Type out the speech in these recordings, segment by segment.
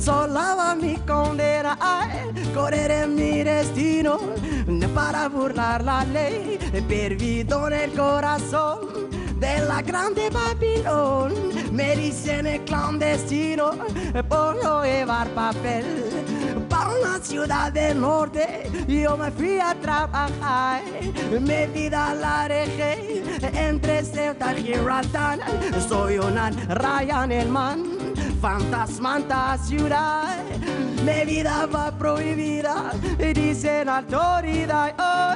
sola mi condena, correre mi destino, para burlar la ley, perdido en el corazón de la grande Babilón. Me dicen el clandestino por no llevar papel. Para una ciudad del norte yo me fui a trabajar. Mi vida la dejé entre Ceuta y Gibraltar. Soy una raya en el mar, fantasma en la ciudad. Mi vida va prohibida, dicen autoridad. Oh,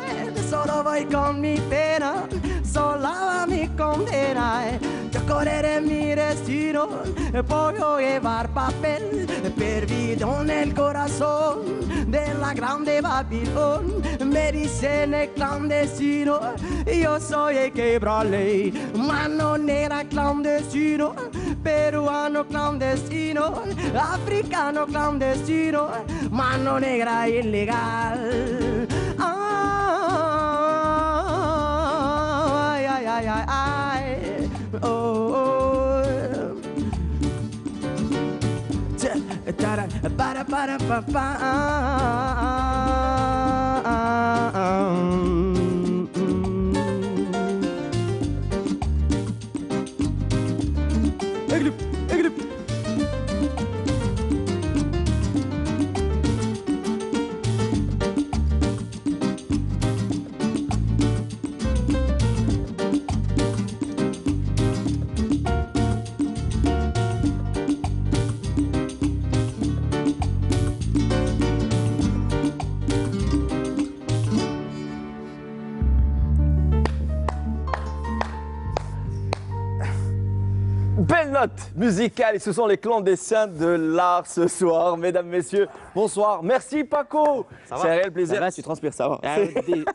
solo voy con mi pena, sola mi condena. Yo correré mi destino, puedo llevar papel, perdido en el corazón de la grande Babilón. Me dicen el clandestino, yo soy el quebrale, mano negra clandestino, peruano clandestino, africano clandestino, mano negra ilegal. Ay, ay, ay, ay, ay. Oh, oh. Para, pa, pa. اقلب اقلب. Belle note musicale et ce sont les clandestins de l'art ce soir. Mesdames, messieurs, bonsoir. Merci Paco. C'est un réel plaisir. Ça va, tu transpires, ça va.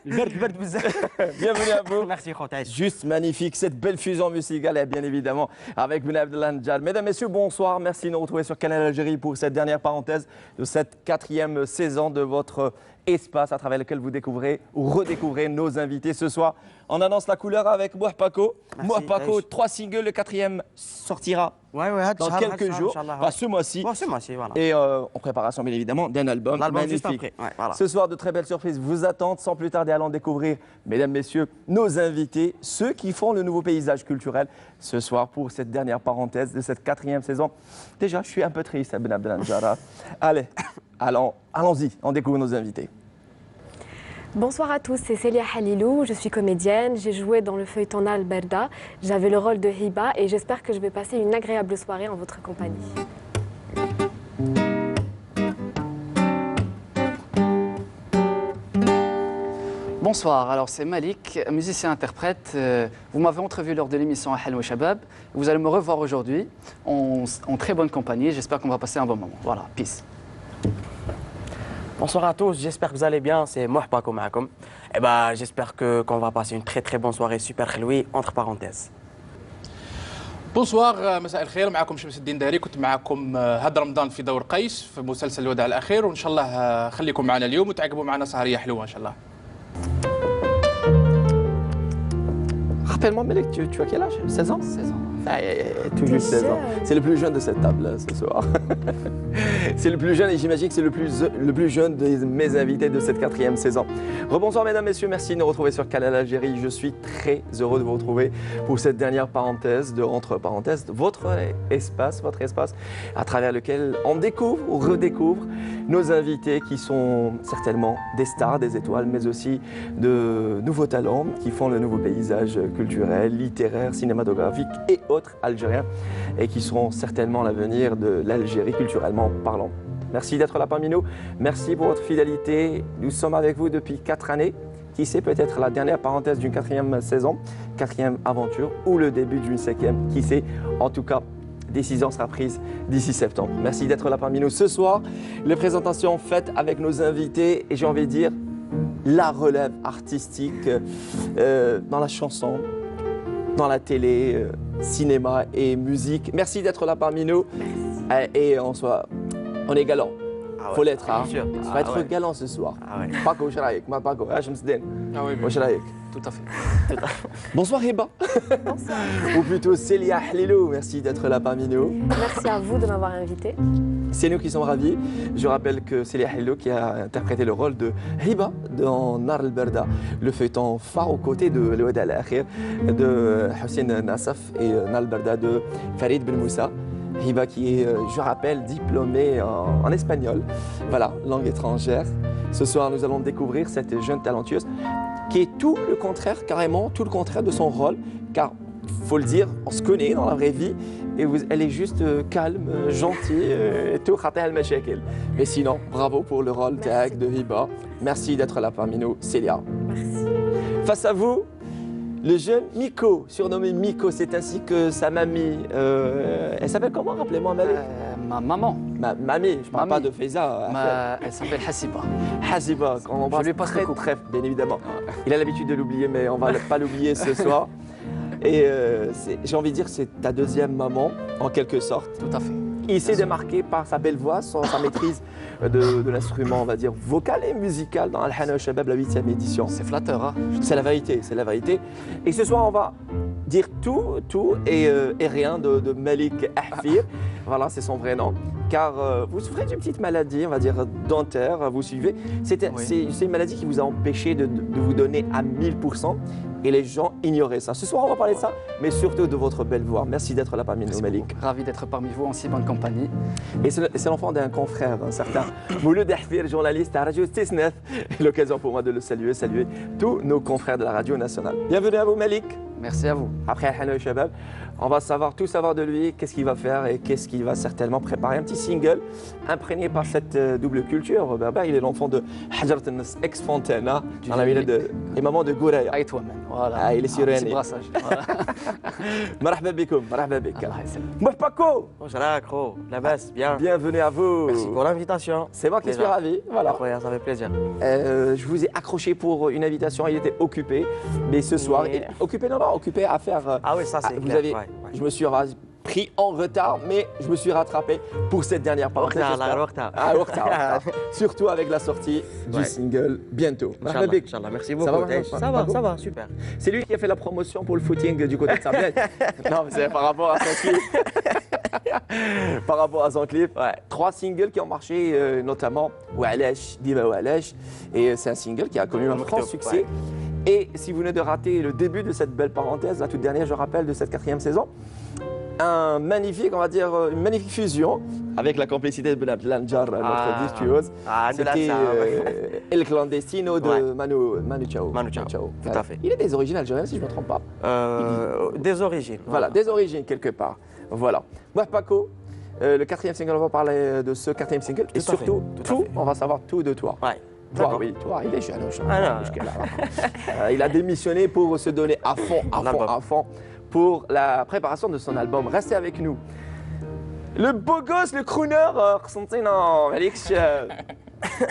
Bienvenue à vous. Merci Khotaï. Juste magnifique, cette belle fusion musicale et bien évidemment avec Bouna Abdellah Ndjal. Mesdames, messieurs, bonsoir. Merci de nous retrouver sur Canal Algérie pour cette dernière parenthèse de cette 4e saison de votre espace à travers lequel vous découvrez ou redécouvrez nos invités ce soir. On annonce la couleur avec Mouah Paco. Mouah Paco, 3 singles, le 4e sortira dans quelques jours, ce mois-ci. Ce mois-ci, voilà. Et en préparation bien évidemment d'un album magnifique. Après. Ouais, voilà. Ce soir, de très belles surprises vous attendent. Sans plus tarder, allons découvrir, mesdames, messieurs, nos invités, ceux qui font le nouveau paysage culturel ce soir pour cette dernière parenthèse de cette 4e saison. Déjà, je suis un peu triste, Bouna Abdellah Ndjal. Allez, allons-y, on découvre nos invités. Bonsoir à tous, c'est Célia Halilou, je suis comédienne, j'ai joué dans le feuilleton Alberda, j'avais le rôle de Hiba et j'espère que je vais passer une agréable soirée en votre compagnie. Bonsoir, alors c'est Malik, musicien-interprète. Vous m'avez entrevu lors de l'émission Ahel wa Shabab. Vous allez me revoir aujourd'hui en très bonne compagnie. J'espère qu'on va passer un bon moment. Voilà, peace. Bonsoir à tous, j'espère que vous allez bien. C'est Mouah Paco Maakoum. Et ben, j'espère qu'on va passer une très bonne soirée super khloui entre parenthèses. بونسوار مساء الخير. معكم شمس الدين داري. كنت معكم هذا رمضان في دور قيس في مسلسل الوداع الاخير وان شاء الله خليكم معنا اليوم وتعقبوا معنا سهريه حلوه ان شاء الله. Rappelle-moi, Malik, tu as quel âge? 16 ans? 16 ans. Ah, tout juste 16 ans. C'est le plus jeune de cette table ce soir. C'est le plus jeune et j'imagine que c'est le plus jeune de mes invités de cette 4e saison. Rebonsoir mesdames, messieurs, merci de nous retrouver sur Canal Algérie. Je suis très heureux de vous retrouver pour cette dernière parenthèse, entre parenthèses, votre espace à travers lequel on découvre ou redécouvre nos invités qui sont certainement des stars, des étoiles, mais aussi de nouveaux talents qui font le nouveau paysage culturel, littéraire, cinématographique et autres algériens et qui seront certainement l'avenir de l'Algérie culturellement parlant. Merci d'être là parmi nous, merci pour votre fidélité. Nous sommes avec vous depuis 4 années. Qui sait, peut-être la dernière parenthèse d'une 4e saison, 4e aventure ou le début d'une 5e, qui sait. En tout cas, décision sera prise d'ici septembre. Merci d'être là parmi nous ce soir. Les présentations faites avec nos invités et j'ai envie de dire la relève artistique dans la chanson, dans la télé, cinéma et musique. Merci d'être là parmi nous et on est galant. faut l'être. Hein. Bien sûr. Ça va être galant ce soir. Ah ouais. Paco, je raïk, ma Paco, Shemsdin. Ah oui, Je raïk. Tout à fait. Bonsoir Hiba. Bonsoir. Ou plutôt Célia Hlilou, merci d'être là parmi nous. Merci à vous de m'avoir invité. C'est nous qui sommes ravis. Je rappelle que Célia Hlilou qui a interprété le rôle de Hiba dans Nar al-Berda, le feuilleton phare aux côtés de L'Oued al-Akhir de Hussein Nassaf et Nar al-Berda de Farid Ben Moussa. Hiba qui est, je rappelle, diplômée en espagnol, voilà, langue étrangère. Ce soir, nous allons découvrir cette jeune talentueuse qui est tout le contraire, carrément, tout le contraire de son rôle, car, faut le dire, on se connaît dans la vraie vie, et elle est juste calme, gentille, et tout, mais sinon, bravo pour le rôle tag de Hiba. Merci d'être là parmi nous, Célia. Merci. Face à vous, le jeune Miko, surnommé Miko, c'est ainsi que sa mamie, elle s'appelle comment, rappelez-moi, Malik? Ma maman, Mamie, je parle pas de Faiza. elle s'appppelle Hassiba. Haziba, on embrasse Je lui passe très, le coup. très, bien évidemment. Il a l'habitude de l'oublier, mais on va pas l'oublier ce soir. Et j'ai envie de dire que c'est ta deuxième maman, en quelque sorte. Tout à fait. Il s'est démarqué par sa belle voix, sa maîtrise de l'instrument, on va dire, vocal et musical dans Al-Hana al-Shabab, la 8e édition. C'est flatteur, hein. C'est la vérité, c'est la vérité. Et ce soir, on va dire tout et rien de Malik Ahfir. Voilà, c'est son vrai nom. Car vous souffrez d'une petite maladie, on va dire, dentaire, vous suivez. C'est une maladie qui vous a empêché de vous donner à 1000%. Et les gens ignoraient ça. Ce soir, on va parler de ça, mais surtout de votre belle voix. Merci d'être là parmi nous, Malik. Ravi d'être parmi vous en si bonne compagnie. Et c'est l'enfant d'un confrère, un certain Mouloud Ahfir, journaliste à Radio Tisnef. L'occasion pour moi de le saluer tous nos confrères de la radio nationale. Bienvenue à vous, Malik. Merci à vous. Après Al-Hana al-Shabab, on va tout savoir de lui, qu'est-ce qu'il va faire et qu'est-ce qu'il va certainement préparer. Un petit single imprégné par cette double culture. Il est l'enfant de Hajarat al-Nas, ex-Fontaine, dans la ville et maman de Gouraya. Aïe toi-même. Voilà. Ah, il est Un petit suréné. brassage. Voilà. Marhaba bikoum, marhaba bik. Allah yasallam. Moi, Paco, Bonjour, gros. La basse, bien. bienvenue à vous. Merci pour l'invitation. C'est moi qui suis Déjà. ravi. Voilà. Incroyable, ça fait plaisir. Je vous ai accroché pour une invitation, il était occupé. Mais ce soir, Mais- occupé à faire. Ah oui, ça c'est vous clair. avez, ouais, ouais. Je me suis pris en retard, mais je me suis rattrapé pour cette dernière parenthèse. j'espère. Waqta. Surtout avec la sortie du Ouais. single bientôt. Marhaba Inch'Allah, bik. Inch'Allah, merci Ça beaucoup. va, Daesh. Marhaba. Ça va, super. C'est lui qui a fait la promotion pour le footing du côté de Sablé. Non, mais c'est par rapport à son clip. Par rapport à son clip. Ouais. 3 singles qui ont marché, notamment Wa'alash, Dima Wa'alash. Et c'est un single qui a connu un franc succès. Ouais. Et si vous venez de rater le début de cette belle parenthèse, la toute dernière, je rappelle, de cette 4e saison, une magnifique fusion avec la complicité de Ben Abdelanjar, notre virtuose. C'était El Clandestino de Ouais. Manu Chao. Manu Chao, tout à fait. Il est des origines algériennes, si je ne me trompe pas. Des origines. Voilà, des origines quelque part. Voilà. Moi, Paco, le 4e single, on va parler de ce 4e single. Et Tout à fait, surtout, tout à fait. on va savoir tout de toi. Ouais. Toi, D'accord. oui, toi, il est jeune. Ah non. Il a démissionné pour se donner à fond, L'album. à fond pour la préparation de son album. Restez avec nous. Le beau gosse, le crooner, Alex,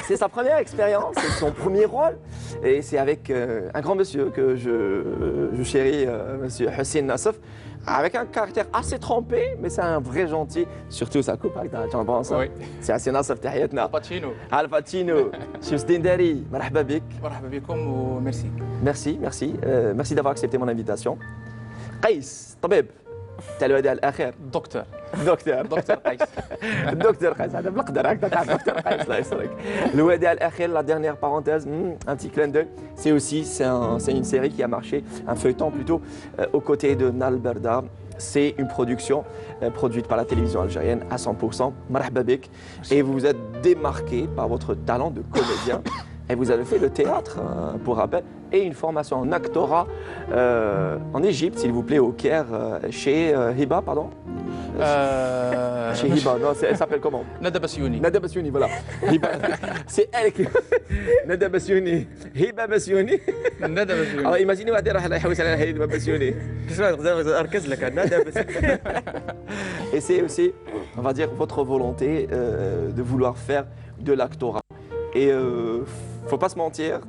c'est sa première expérience, c'est son premier rôle. Et c'est avec un grand monsieur que je chéris, monsieur Hussein Nassaf, avec un caractère assez trempé, mais c'est un vrai gentil. Surtout sa coupe avec tu en penses. Oui. C'est Hussein Nassaf, tahiyatna. Pacino. Al Pacino, Chef Dindari, marhaba bik. مرحبا بكم وميرسي. Merci d'avoir accepté mon invitation. قيس طبيب تاع الوداع الاخير دكتور دكتور دكتور قيس. دكتور قيس هذا بالقدر هكذا تاع دكتور قيس الله يسرك. الوداع الاخير, la dernière parenthèse, un petit clin d'œil. C'est une série qui a marché, un feuilleton plutôt, aux côtés de Nar al-Berda. C'est une production produite par la télévision algérienne à 100%. Marhaba bik. Et vous vous êtes démarqué par votre talent de comédien. Et vous avez fait le théâtre, pour rappel, et une formation en actorat en Égypte, s'il vous plaît, au Caire, chez Hiba, pardon. Chez Hiba, non, elle s'appelle comment? ندى بسيوني. Nada Bassiouni, voilà. Hiba, c'est elle qui. Nada Bassiouni. Hiba Bassiouni. ندى بسيوني. Alors imaginez, واحد راح يحوس على Hiba Bassiouni. اركز لك هذا بس. Et c'est aussi, on va dire, votre volonté de vouloir faire de l'actorat. Et faut pas se mentir,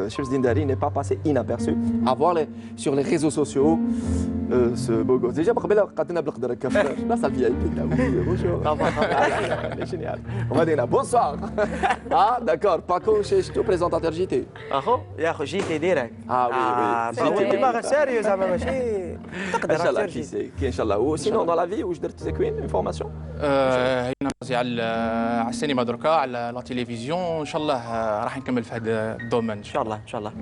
Chef Dindari n'est pas passé inaperçu. À voir sur les réseaux sociaux, ce beau gosse. Déjà, قبل قعدنا بالقدر كفر. Là, ça vient là. Oui, bonjour. Génial. On va dire bonsoir. Ah, d'accord. Paco, je te présentateur JT. اخو يا اخو جيتي ديرك Ah oui, oui. جيتي باغي سيريو زعما ماشي تقدر Inch'Allah, أكثر qui جيتي. c'est Inch'Allah. Ou sinon, dans la vie, où je dois te dire une formation. هنا نرجع على السينما دركا على لا تيليفزيون ان شاء الله راح نكمل في هذا الدومين ان ان شاء شاء الله ان شاء الله.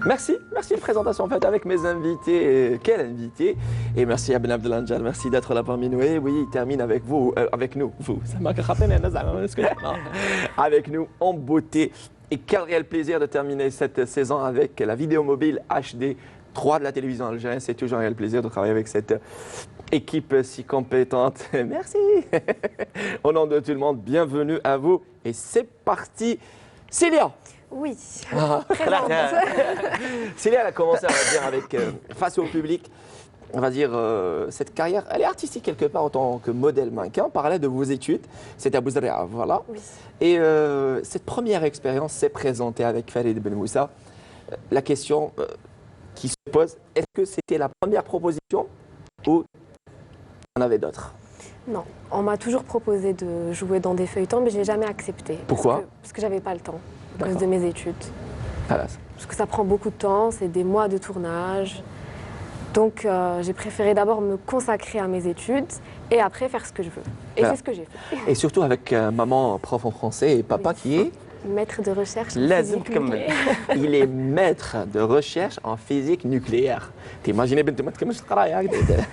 Merci de présentation faite avec mes invités. Quel invité. Et merci à Ben Abdelanjal, merci d'être là parmi nous. Et oui, il termine avec vous, avec nous. Vous, ça m'a rappelé, avec nous en beauté. Et quel réel plaisir de terminer cette saison avec la vidéo mobile HD 3 de la télévision algérienne. C'est toujours un réel plaisir de travailler avec cette équipe si compétente. Merci. Au nom de tout le monde, bienvenue à vous. Et c'est parti. Célia. Oui. Présente. Célia, elle a commencé, on va dire, avec, face au public, on va dire, cette carrière, elle est artistique quelque part en tant que modèle mannequin. On parlait de vos études, c'était à Bouzria, voilà. Oui. Et cette première expérience s'est présentée avec Farid Ben Moussa. La question qui se pose, est-ce que c'était la première proposition ou il y en avait d'autres? Non, on m'a toujours proposé de jouer dans des feuilletons, mais je n'ai jamais accepté. Pourquoi? Parce que j'avais pas le temps, à cause de mes études. Voilà. Parce que ça prend beaucoup de temps, c'est des mois de tournage. Donc j'ai préféré d'abord me consacrer à mes études et après faire ce que je veux. Et Voilà. c'est ce que j'ai fait. Et surtout avec maman prof en français et papa Oui. qui est Maître de recherche en لازم physique تكمل. nucléaire. il est maître de recherche en physique nucléaire. T'imagines بنت ما تكملش القرايه هكذا.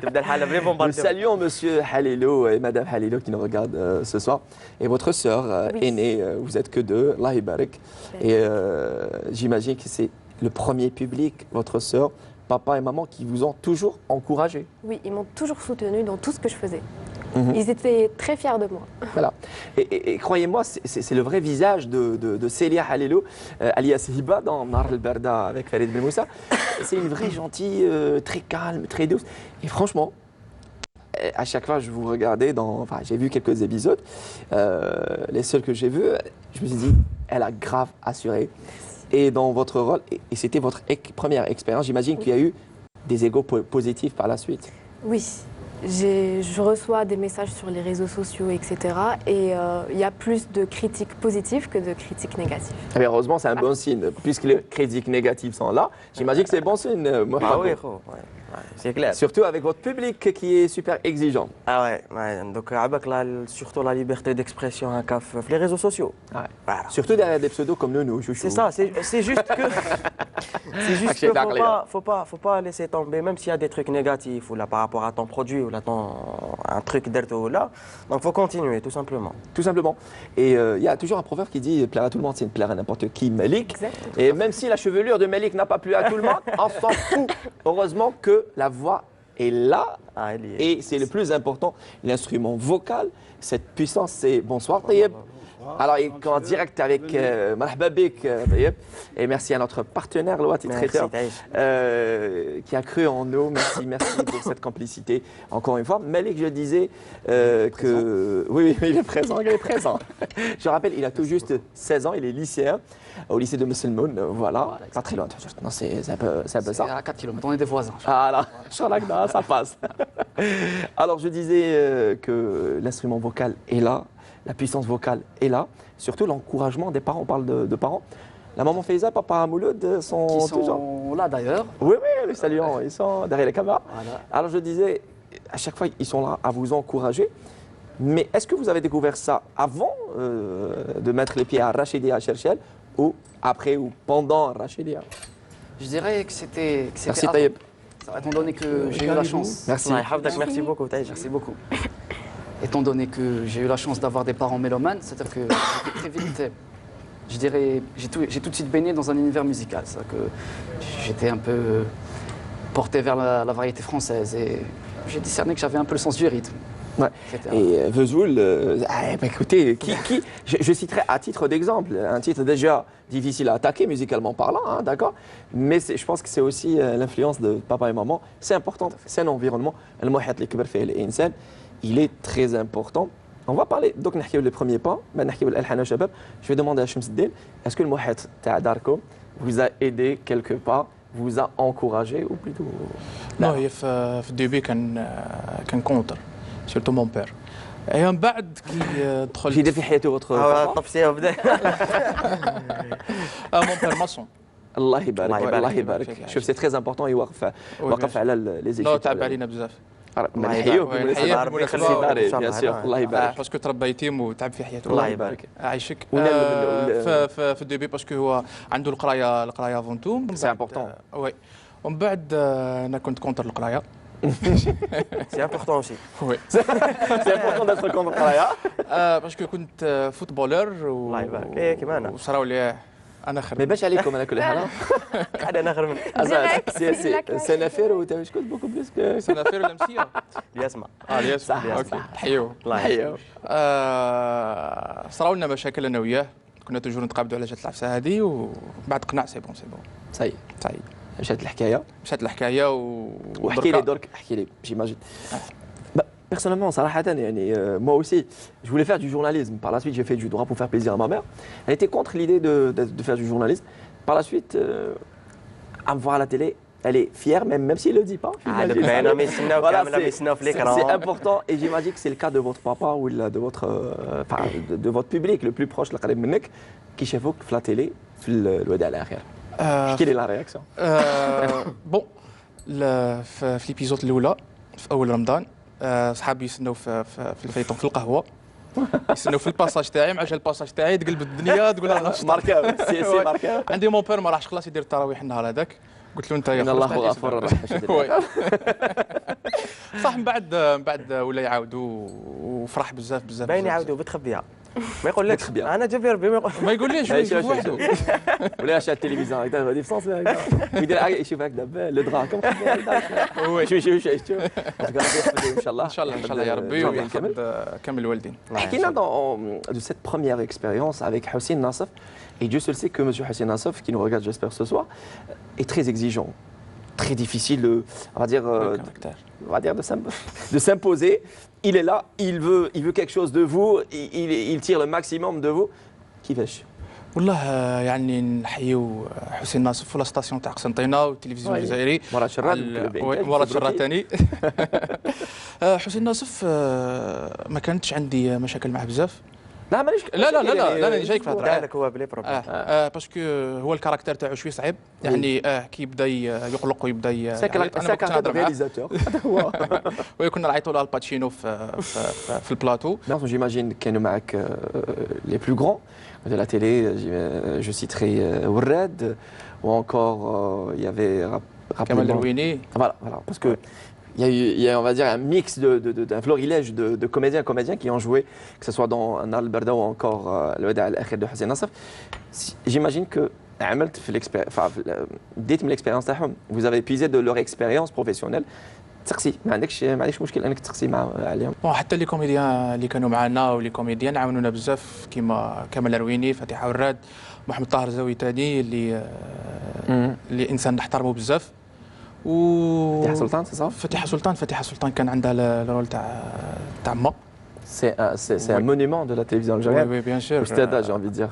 تبدا الحاله بلي Nous بومبارديو. saluons Monsieur Halilo et Madame Halilo qui nous regardent ce soir. Et votre sœur Oui. aînée, vous êtes que deux, Allah Ibarak. Et j'imagine que c'est le premier public, votre sœur, papa et maman, qui vous ont toujours encouragé. Oui, ils m'ont toujours soutenue dans tout ce que je faisais. Mhm. Ils étaient très fiers de moi. Voilà. Et croyez-moi, c'est le vrai visage de Célia Halilo, alias Hiba, dans Nar el-Berda avec Farid Ben Moussa. C'est une vraie gentille, très calme, très douce. Et franchement, à chaque fois, je vous regardais enfin, j'ai vu quelques épisodes. Les seuls que j'ai vus, je me suis dit, elle a grave assuré. Et dans votre rôle, et c'était votre première expérience, j'imagine qu'il y a eu des égos positifs par la suite. Oui, je reçois des messages sur les réseaux sociaux, etc. Et il y a plus de critiques positives que de critiques négatives. Mais heureusement, c'est un bon signe. Puisque les critiques négatives sont là, j'imagine que c'est bon signe. Moi, Ah oui, خو. C'est clair. surtout avec votre public qui est super exigeant. Ah ouais, donc عباك surtout la liberté d'expression هكا في les réseaux sociaux. Ouais. Voilà. Surtout derrière des pseudos comme nous, chouchou. C'est ça, c'est juste que Acheter la clé, là. faut pas laisser tomber, même s'il y a des trucs négatifs ou là par rapport à ton produit ou là un truc d'erto là, donc faut continuer tout simplement. Tout simplement. Et il y a toujours un proverbe qui dit plaire à tout le monde, c'est plaire à n'importe qui, Malik. Exactement. Et même si la chevelure de Malik n'a pas plu à tout le monde, on s'en fout. Heureusement que la voix est là. Ah, elle y est. Et c'est le plus important, l'instrument vocal. Cette puissance, c'est bonsoir, Taïeb. Alors, il commence direct avec Marhaba Bik, Taïeb. Et merci à notre partenaire, Loati Merci, Traiteur, Taïch. qui a cru en nous. Merci pour cette complicité. Encore une fois, Malik, je disais que... Oui, il est présent, il est présent. Je rappelle, il a tout juste 16 ans, il est lycéen, au lycée de Musselmoun, voilà. Pas très loin, non, c'est un peu ça. C'est à 4 km, on est des voisins. Voilà, Chalakda, ça passe. Alors je disais que l'instrument vocal est là, la puissance vocale est là, surtout l'encouragement des parents. On parle de parents. La maman Faiza, papa Mouloud sont Qui toujours... sont là d'ailleurs. Oui, les saluons, ils sont derrière les caméras. Voilà. Alors je disais, à chaque fois, ils sont là à vous encourager. Mais est-ce que vous avez découvert ça avant de mettre les pieds à Rachidia à Cherchel ou après ou pendant Rachidia? Je dirais que c'était Merci avant. Taïeb. Étant donné que j'ai eu la chance. Merci. Allah يحفظك, merci beaucoup Taïch. Merci beaucoup. Étant donné que j'ai eu la chance d'avoir des parents mélomanes, c'est-à-dire que j'étais très vite, je dirais, j'ai tout de suite baigné dans un univers musical. C'est-à-dire que j'étais un peu porté vers la variété française et j'ai discerné que j'avais un peu le sens du rythme. Ouais. etc. Et Vesoul, écoutez, je citerai à titre d'exemple, un titre déjà difficile à attaquer musicalement parlant, hein, d'accord. Mais je pense que c'est aussi l'influence de papa et maman. C'est important, c'est un environnement. Il est très important. On va parler, donc les premiers pas. Je vais demander à Shamsuddin, est-ce que le Mohet Ta'adarko vous a aidé quelque part vous a encouragé ou plutôt نو هي في الديبي كان كونتر سيرتو مون بير. اي من بعد كي كي دخلت يدير في حياته فوتر طفسيه وبدا مون بير ماسون. الله يبارك الله يبارك. الله يبارك. شوف سي تري امبورطون يوقف على لي زيكيب. لا تعب علينا بزاف. نحيوه نحييه بمناسبة داري بيان سور. الله يبارك. باسكو تربى يتيم وتعب في حياته. الله يبارك. عايشك. ونال- في الديبي باسكو هو عنده القرايه فونتوم. سي امبورطون. وي. ومن بعد انا كنت كونتر القرايه. سي امبورطون اوسي. وي. سي امبورطون داتر كونتر القرايه. باسكو كنت فوتبولر الله يبارك. إيه كيما أنا. وصراو لي انا خرب. ما يبانش عليكم على كل حال. قاعد انا اخر من Direct, c'est سنافير وتا شكون بوكو بليس سنافير لمسيه. يسمع. الياس صح، اوكي صح. حيو. الله يحييك. صراو لنا مشاكل انا وياه، كنا توجور نتقابلوا على جات العفسه هذه، وبعد قناع سي بون صحيح صحيح. مشات الحكايه. مشات الحكايه واحكي لي درك احكي لي جيماجين. Personnellement, صراحة, moi aussi, je voulais faire du journalisme. Par la suite, j'ai fait du droit pour faire plaisir à ma mère. Elle était contre l'idée de faire du journalisme. Par la suite, à me voir à la télé, elle est fière, même s'il ne le dit pas. Voilà, c'est important. Et j'imagine que c'est le cas de votre papa ou de votre public le plus proche, qui chez vous, à la télé, le à l'arrière. Quelle est la réaction? بون في الابيزود الاولى في اول رمضان صحابي يستناو في الفيطون في القهوه، يستناو في الباساج تاعي، مع جا الباساج تاعي تقلب الدنيا تقول انا ماركاب سي ماركاب. عندي مون بير ما راحش خلاص يدير التراويح النهار هذاك، قلت له انت يا ان الله غفور رحيم. صح. من بعد ولا يعاودوا وفرح بزاف باين يعاودوا بتخبيها ما يقول لك بتخبيها. انا جاب ربي ما يقول ما يقوليش يشوف وحده. ولا شاد التلفزيون هكذا غادي في صوص يدير يشوف هكذا لو دراك شوف ان شاء الله ان شاء الله يا ربي ويحفظ كامل الوالدين. حكينا de cette première expérience avec Houssine Nassef, et Dieu seul sait que monsieur Houssine Nassef, qui nous regarde j'espère ce soir, est très exigeant, très difficile, on va dire de s'imposer. Il est là, il veut quelque chose de vous, il tire le maximum de vous. كيفاش؟ والله يعني نحيو حسين ناصف ولا ستاسيون تاع قسنطينه والتلفزيون الجزائري مرات شرات مرات شراتني. حسين ناصف ما كانتش عندي مشاكل معه بزاف. لا مانيش لا انا جايك في الهضره. لك هو بلي بروبليم. باسكو هو الكاركتير تاعو شوي صعيب يعني. كي يبدا يقلق ويبدا ساكر رياليزاتور هو. وكنا نعيطوا له الباتشينو في البلاطو. J'imagine كانوا معك les plus grands de la télé, je citerai Oured, ou encore il y avait Kamal Rouini. Voilà, parce que il y a, on va dire, un mix d'un florilège de comédiens qui ont joué, que ce soit dans Nal Berda ou encore le Wada al-Akhir de Houssine Nassef. J'imagine que dites l'expérience تاعهم, vous avez puisé de leur expérience professionnelle. تسقسي ما عندكش مشكل انك تسقسي عليهم. حتى لي كوميديان اللي كانوا معنا ولي كوميديان عاونونا بزاف كيما كمال الرويني، فتيح وراد، محمد طاهر زاوي ثاني اللي انسان نحترمه بزاف. فتيحة سلطان سي صح؟ فتيحة سلطان كان عندها الرول تاع ما. C'est un monument de la télévision algérienne. Oui, bien sûr. أستاذة j'ai envie de dire.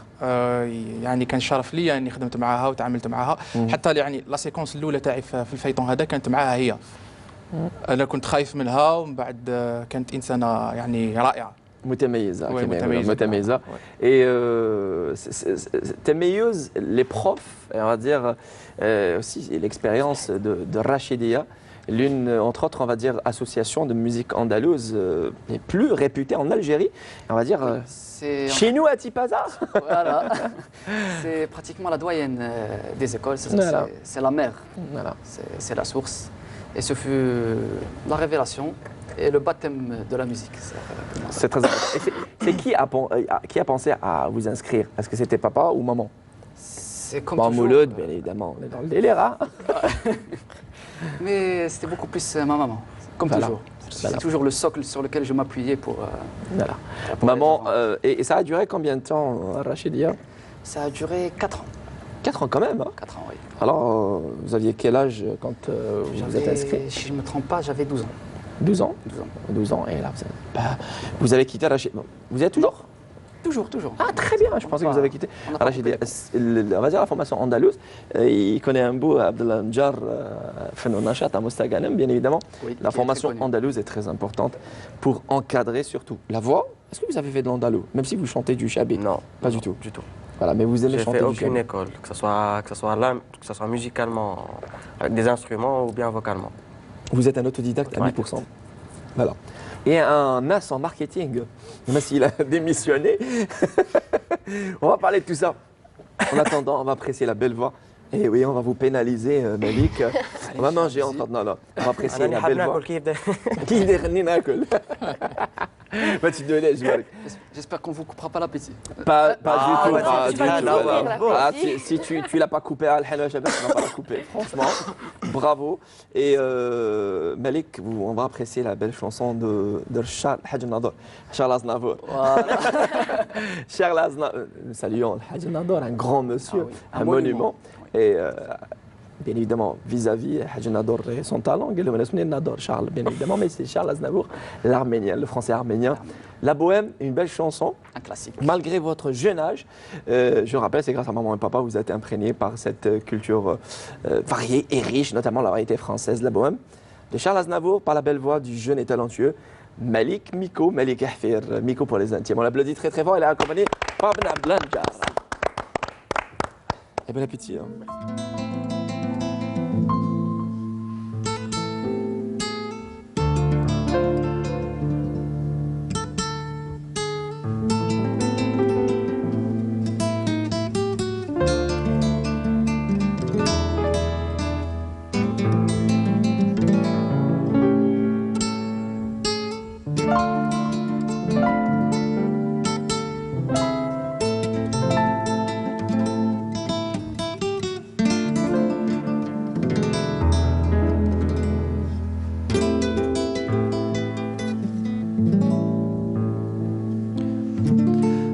يعني كان شرف لي اني خدمت معاها وتعاملت معاها. حتى يعني لا سيكونس الاولى تاعي في الفيطون هذا كانت معاها هي. انا كنت خايف منها، ومن بعد كانت انسانه يعني رائعه متميزه. Et تميز les profs, on va dire aussi l'expérience de Rachidia, l'une entre autres, on va dire, association de musique andalouse les plus réputée en Algérie, on va dire chez nous à Tipaza. Voilà. C'est pratiquement la doyenne des écoles, c'est la mère, c'est la source. Et ce fut la révélation et le baptême de la musique. C'est très important. C'est qui a pensé à vous inscrire? Est-ce que c'était papa ou maman? C'est comme toujours. Mouloud, bien évidemment, on est dans le délire. Hein. Mais c'était beaucoup plus ma maman, comme toujours. C'est toujours le socle sur lequel je m'appuyais pour maman, et ça a duré combien de temps, Rachidia? Ça a duré 4 ans. 4 ans quand même, hein? 4 ans, oui. Alors, vous aviez quel âge quand vous êtes inscrit? Si je ne me trompe pas, j'avais 12 ans. 12 ans? 12 ans, et là, vous avez quitté Rachid. Vous êtes toujours? Toujours, toujours. Ah, très bien, je pensais que vous avez quitté. On a Alors, j'ai dit, on va dire la formation andalouse, il connaît un bout, Abdellah Njar, Fennon Nachat, à Mostaganem, bien évidemment. Oui, qui est La très formation connu. andalouse est très importante pour encadrer surtout la voix. Est-ce que vous avez fait de l'andalou, même si vous chantez du chabit? Non. Pas non, du tout. Du tout. Voilà, mais vous aimez J'ai chanter fait du aucune chabit. école, que ce soit musicalement, avec des instruments ou bien vocalement. Vous êtes un autodidacte à Ouais. 1000%. Voilà. Et un as en marketing, même s'il a démissionné. On va parler de tout ça. En attendant, on va apprécier la belle voix. Et oui, on va vous pénaliser, Malik. On va manger en temps. Non, non. On va apprécier أنا la اللي belle حاب voix. ناكل كيف ده. Qui يديرني ناكل. ما تدوليش بالك. J'espère qu'on ne vous coupera pas l'appétit. Pas Ah, du tout. ouais, pas tu du vas tout. la Alors, voir. ah, si tu l'as pas coupé à Al-Halwa Shabab, tu vas pas la couper. Franchement, bravo. Et Malik, on va apprécier la belle chanson de Charles Hadj Nador. Charles Aznavour. Charles Aznavour. Nous saluons Hadj Nador, un grand monsieur, Ah oui, un un monument. monument. Et bien évidemment, vis-à-vis Hadj Nador et son talent, قال لهم أنا اسمي Nador Charles, bien évidemment, mais c'est Charles Aznavour, l'arménien, le français arménien. La Bohème, une belle chanson. Un classique. Malgré votre jeune âge, je rappelle, c'est grâce à maman et papa que vous êtes imprégnés par cette culture variée et riche, notamment la variété française de la Bohème. De Charles Aznavour, par la belle voix du jeune et talentueux Malik Miko, Malik Ahfir, Miko pour les intimes. On l'applaudit très très fort, il est accompagné par Ben Abdel Njar. Et bon appétit. Hein.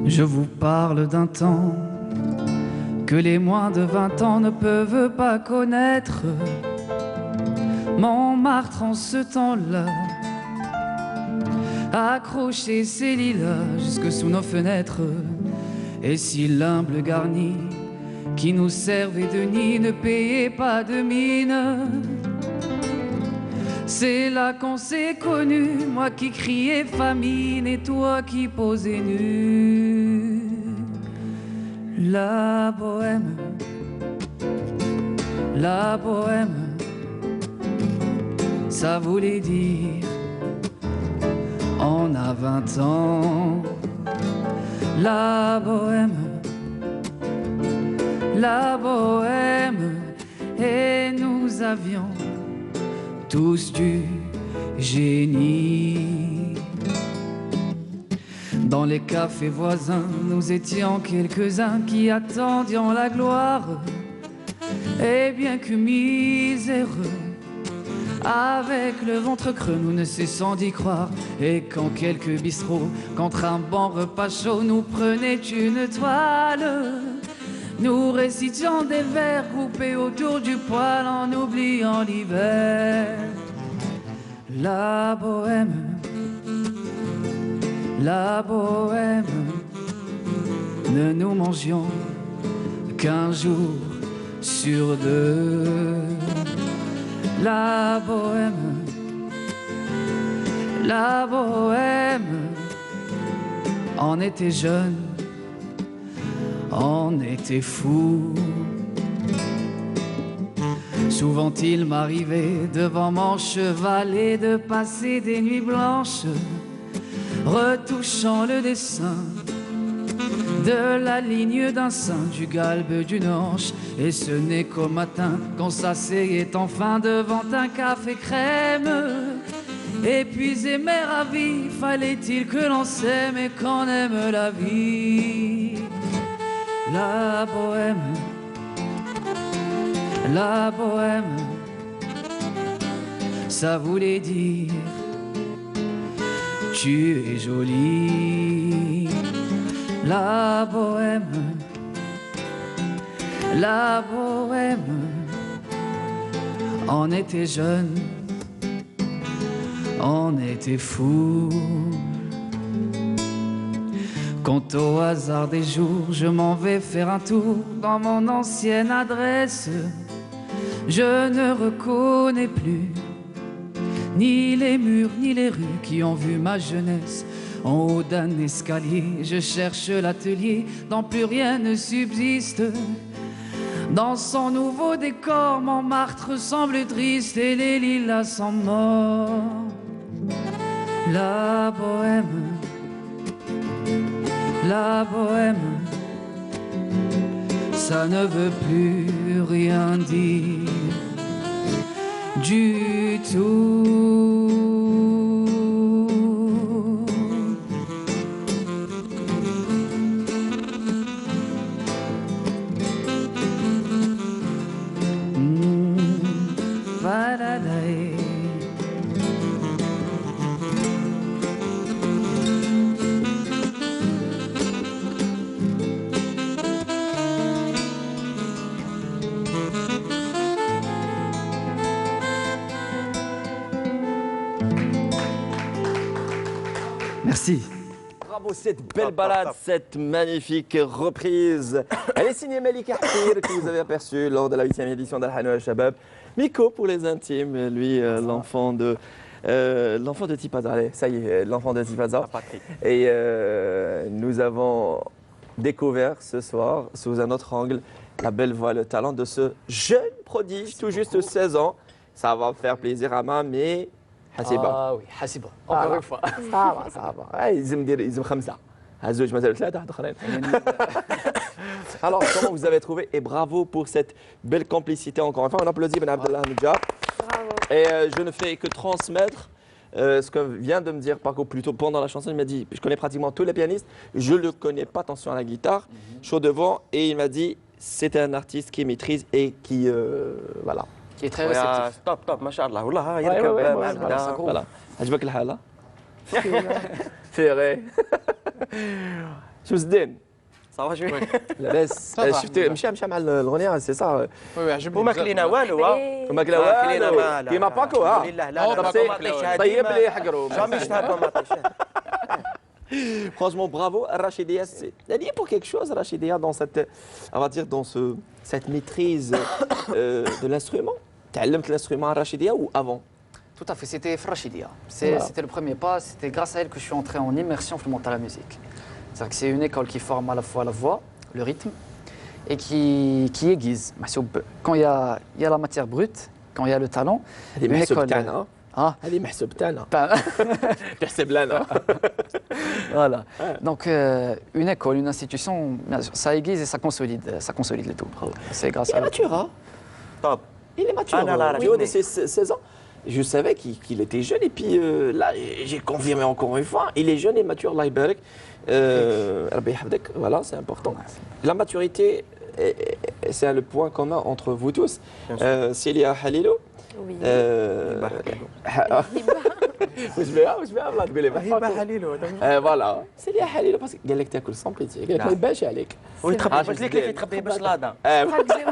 Je vous parle d'un temps que les moins de 20 ans ne peuvent pas connaître. Montmartre en ce temps-là, accrocher ses lilas jusque sous nos fenêtres. Et si l'humble garni qui nous servait de nid ne payait pas de mine, c'est là qu'on s'est connus, moi qui criais famine et toi qui posais nu. La bohème, ça voulait dire on a 20 ans. La bohème, et nous avions tous du génie. Dans les cafés voisins, nous étions quelques-uns qui attendions la gloire. Et bien que miséreux, avec le ventre creux, nous ne cessons d'y croire. Et quand quelques bistrots, contre un bon repas chaud, nous prenaient une toile, nous récitions des vers groupés autour du poêle en oubliant l'hiver. La bohème, ne nous mangions qu'un jour sur deux. La bohème, on était jeunes, on était fous. Souvent il m'arrivait devant mon chevalet de passer des nuits blanches, retouchant le dessin de la ligne d'un sein, du galbe d'une hanche. Et ce n'est qu'au matin qu'on s'asseyait enfin devant un café crème. Épuisé mais ravi, fallait-il que l'on s'aime et qu'on aime la vie. La bohème, ça voulait dire tu es jolie. La bohème, on était jeunes, on était fous. Quand au hasard des jours, je m'en vais faire un tour dans mon ancienne adresse, je ne reconnais plus ni les murs ni les rues qui ont vu ma jeunesse. En haut d'un escalier, je cherche l'atelier dont plus rien ne subsiste. Dans son nouveau décor, Montmartre semble triste et les lilas sont morts. La bohème, ça ne veut plus rien dire du tout. Merci. Bravo, cette belle balade, cette magnifique reprise. Elle est signée Malika Hafir, que vous avez aperçu lors de la 8e édition d'Al-Hanoua Shabab. Miko pour les intimes, lui, l'enfant de Tipaza. Allez, ça y est, l'enfant de Tipaza. Et nous avons découvert ce soir, sous un autre angle, la belle voix, le talent de ce jeune prodige, tout juste 16 ans. Ça va faire plaisir à ma, mais حسيبة. Oui, حسيبة. Encore une fois. صعبة. يلزم 5. هزوج مثلا 3 واحد اخرين. Alors, comment vous avez trouvé? Et bravo pour cette belle complicité encore une fois. On applaudit Ben Abdellah Nidja. Bravo. Et je ne fais que transmettre ce que vient de me dire Paco plus tôt pendant la chanson. Il m'a dit, je connais pratiquement tous les pianistes, je ne le connais pas, attention à la guitare, chaud devant. Et il m'a dit, c'est un artiste qui maîtrise et qui, voilà. Qui est très réceptif. Top, machallah. Wallah, voilà. عجبك الحالة؟ فيغي شو الدين؟ صافا شوي لاباس شفت مشى مع الأغنية سي صا وي عجبني وما كلينا والو وما كلا والو كيما باكو ها لا لا لا طيب لي حقرو جامي اشتهى ما عطيش Franchement, bravo. Rachidea, elle y est pour quelque chose, Rachidea, dans cette, on va dire, dans cette maîtrise de l'instrument. Tu as appris l'instrument à Rachidea ou avant? Tout à fait, c'était Frachidia. Voilà. C'était le premier pas, c'était grâce à elle que je suis entré en immersion dans la musique. C'est-à-dire que c'est une école qui forme à la fois la voix, le rythme, et qui aiguise. Quand il y a la matière brute, quand il y a le talent, une école... هذه محسوب تاعنا تحسب لنا Voilà. Donc, une école, une institution, ça aiguise et ça consolide le tout. C'est grâce Il est à mature, hein? Top. Il est mature. Du haut de ses 16 ans. Je savais qu'il était jeune et puis là, j'ai confirmé encore une fois, il est jeune et mature, Allah يبارك. Voilà, c'est important. La maturité, c'est le point commun entre vous tous. Célia Halilou. Oui. واش بها والله تقولي هبه حليلو فوالا سيدي حليلو باسكو قال لك تاكل سون بيتي قال لك ما يبانش عليك ويتخبى باش ليك يتخبى باش لادا Je crois que j'ai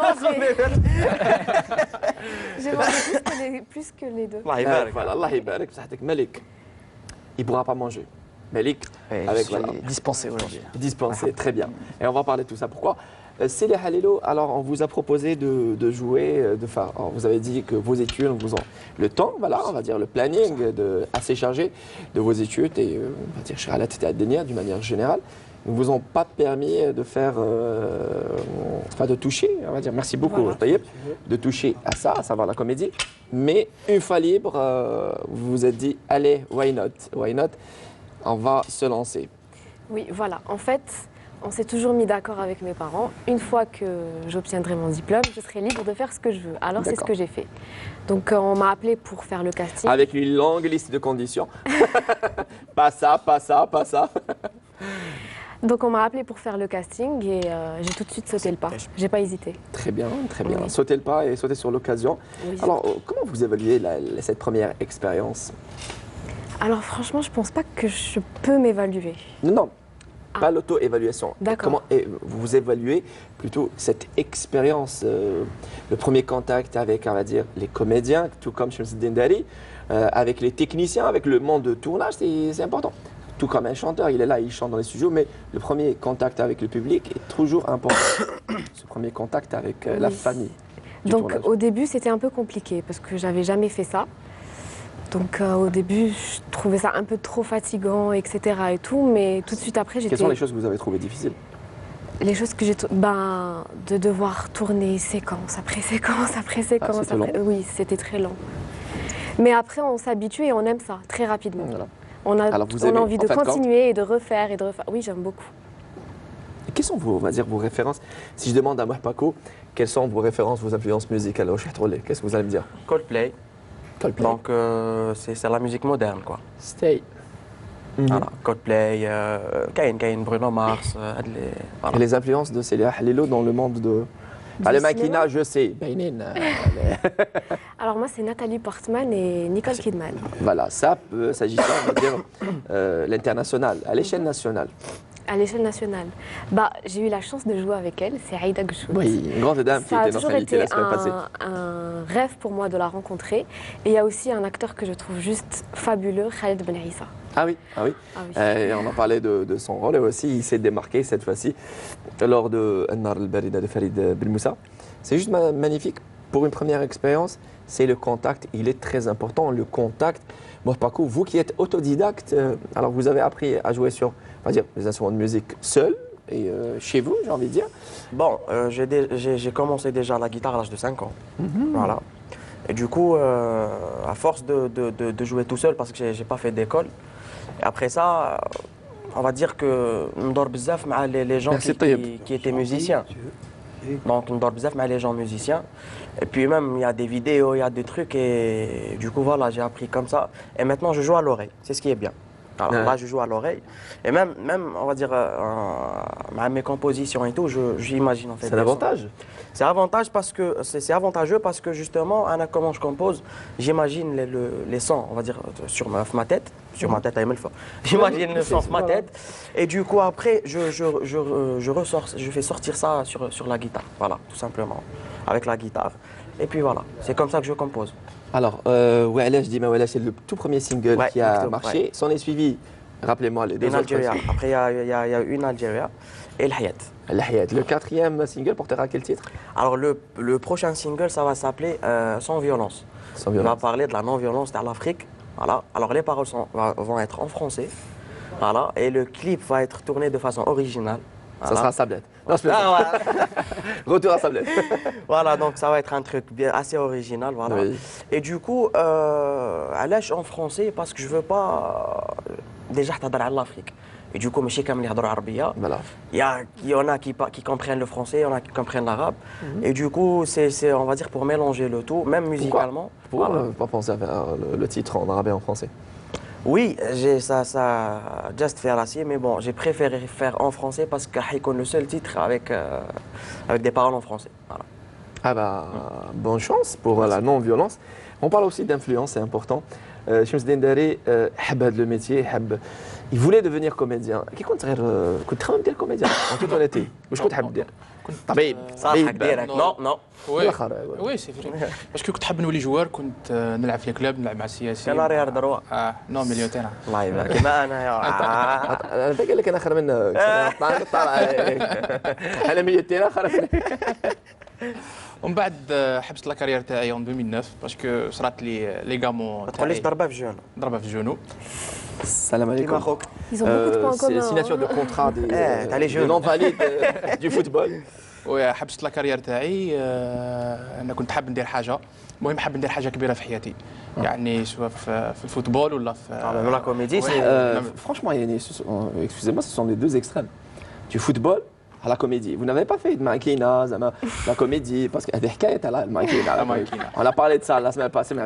mangé plus que les deux. الله يبارك voilà الله يبارك بصحتك ملك il pourra pas manger Malik avec voilà dispensé aujourd'hui. dispensé très bien et on va parler de tout ça pourquoi Célia Halilou, alors on vous a proposé de jouer, alors vous avez dit que vos études, vous ont le temps, voilà, on va dire le planning assez chargé de vos études et on va dire chez Alat et Adenia d'une manière générale, ne vous ont pas permis de faire, enfin de toucher, on va dire, merci beaucoup Taïeb, de toucher à ça, à savoir la comédie, mais une fois libre, vous vous êtes dit, allez, why not, on va se lancer. Oui, voilà. En fait, on s'est toujours mis d'accord avec mes parents. Une fois que j'obtiendrai mon diplôme, je serai libre de faire ce que je veux. Alors c'est ce que j'ai fait. Donc on m'a appelé pour faire le casting. Avec une longue liste de conditions. Pas ça, pas ça, pas ça. Donc on m'a appelé pour faire le casting et j'ai tout de suite sauté le pas. J'ai pas hésité. Très bien, très bien. Oui. Sauter le pas et sauter sur l'occasion. Oui. Alors comment vous évaluez cette première expérience? Alors franchement, je pense pas que je peux m'évaluer. Non. Pas l'auto-évaluation. D'accord. Comment vous évaluez plutôt cette expérience, le premier contact avec, on va dire, les comédiens, tout comme Shams Dendari, avec les techniciens, avec le monde de tournage, c'est important. tout comme un chanteur, il est là, il chante dans les studios, mais le premier contact avec le public est toujours important. Ce premier contact avec la famille. Donc au début, c'était un peu compliqué parce que j'avais jamais fait ça. Donc au début, je trouvais ça un peu trop fatigant, etc. et tout, mais tout de suite après, j'étais... Quelles sont les choses que vous avez trouvées difficiles? Les choses que j'ai... de devoir tourner séquence après séquence après séquence. c'était long. Oui, c'était très lent. Mais après, on s'habitue et on aime ça très rapidement. Voilà. On a, Alors, vous on aimez, a envie en de fait, continuer et de refaire et de refaire. Oui, j'aime beaucoup. Et quelles sont vos, on va dire, vos références? Si je demande à Mohpako, quelles sont vos références, vos influences musicales? Qu'est-ce que vous allez me dire? Coldplay. Coldplay. Donc c'est la musique moderne quoi. Stay. Voilà. Coldplay, Kane, Bruno Mars, voilà. Et les influences de Célia Halilo dans le monde de... le maquina, je sais. Alors moi, c'est Nathalie Portman et Nicole Kidman. Voilà, ça peut s'agissant, on va dire, l'international, à l'échelle nationale. À l'échelle nationale. J'ai eu la chance de jouer avec elle, c'est Aïda Gchout. Oui, une grande dame qui Ça a était notre toujours invitée été la semaine passée. un rêve pour moi de la rencontrer. Et il y a aussi un acteur que je trouve juste fabuleux, Khaled Ben Issa. Ah oui, ah oui. Ah oui. Et on en parlait de son rôle et aussi il s'est démarqué cette fois-ci lors de An-Nar al-Barida de Farid Belmoussa. C'est juste magnifique. Pour une première expérience, c'est le contact. Il est très important, le contact. Mohpako, vous qui êtes autodidacte, alors vous avez appris à jouer sur, on va dire, les instruments de musique seul et chez vous, j'ai envie de dire. Bon, j'ai commencé déjà la guitare à l'âge de 5 ans. Voilà. Et du coup, à force de jouer tout seul, parce que j'ai pas fait d'école, et après ça, on va dire que ndor bzaf مع les gens qui étaient musiciens. Donc ndor bzaf مع les gens musiciens. Et puis même, il y a des vidéos, il y a des trucs, et du coup, voilà, j'ai appris comme ça. Et maintenant, je joue à l'oreille, c'est ce qui est bien. Alors là, je joue à l'oreille. Et même, on va dire, mes compositions et tout, j'imagine en fait. C'est un avantage. C'est avantageux parce que justement, comment je compose, j'imagine les sons, on va dire, sur ma tête. Sur ma tête, j'imagine le son sur ma tête. Et du coup, après, je fais sortir ça sur la guitare. Voilà, tout simplement. Avec la guitare. Et puis voilà, c'est comme ça que je compose. Alors, We'alash Dima We'alash, c'est le tout premier single qui a marché. Ouais. S'en est suivi, rappelez-moi, les deux autres. Algérie. Après, il y a une Algérie et l'Hayat. L'Hayat. Le quatrième single portera quel titre? Alors, le prochain single, ça va s'appeler Sans violence. Sans On violence. va parler de la non-violence dans l'Afrique. Voilà. Alors, les paroles vont être en français. Voilà. Et le clip va être tourné de façon originale. Ça sera Sablette. Non, je Retour à Sablette. Voilà, donc ça va être un truc assez original. Voilà. Oui. Et du coup, علاش en français parce que je veux pas déjà تهضر على l'Afrique. Et du coup, ماشي كامل يهضروا عربية. Voilà. Il y en a qui comprennent le français, il y en a qui comprennent l'arabe. Et du coup, c'est, on va dire, pour mélanger le tout, même musicalement. Pourquoi Voilà. pas penser à faire le titre en arabe et en français? Oui, j'ai ça just fait là-dessus, mais bon, j'ai préféré faire en français parce que c'est le seul titre avec des paroles en français. Voilà. Ah bah, bonne chance pour la non-violence. On parle aussi d'influence, c'est important. Shams Dendari, حب le métier, il voulait devenir comédien. كي كنت تخمم دير comédien en toute honnêteté. واش كنت حاب دير؟ طبيب. صالحك ديرك نو وي وي سي فري باسكو كنت حاب نولي جوار كنت نلعب في الكلاب نلعب مع السياسيين كان ريال دروا نو مليون تيران الله يبارك كما انا يا انا قال لك انا خير منك طالع انا 100 تيرا خير منك. ومن بعد حبست لا كارير تاعي اون 2009 باسكو صرات لي ليغامون ما تقوليش ضربه في جون ضربه في الجنو. Salam كيما alaikum. خوك Ils ont beaucoup de points en C'est commun. signature de contrat t'as les des jeunes. non-valides du football. وحبست لا كارير تاعي انا كنت حاب ندير حاجه المهم حاب ندير حاجه كبيره في حياتي يعني سواء في الفوتبول ولا في la comédie Franchement, excusez-moi, ce sont les deux extrêmes. Du football à la comédie. Vous n'avez pas fait de maquina, la comédie, parce qu'il y a des hikayat à la maquina. On a parlé de ça la semaine passée, mais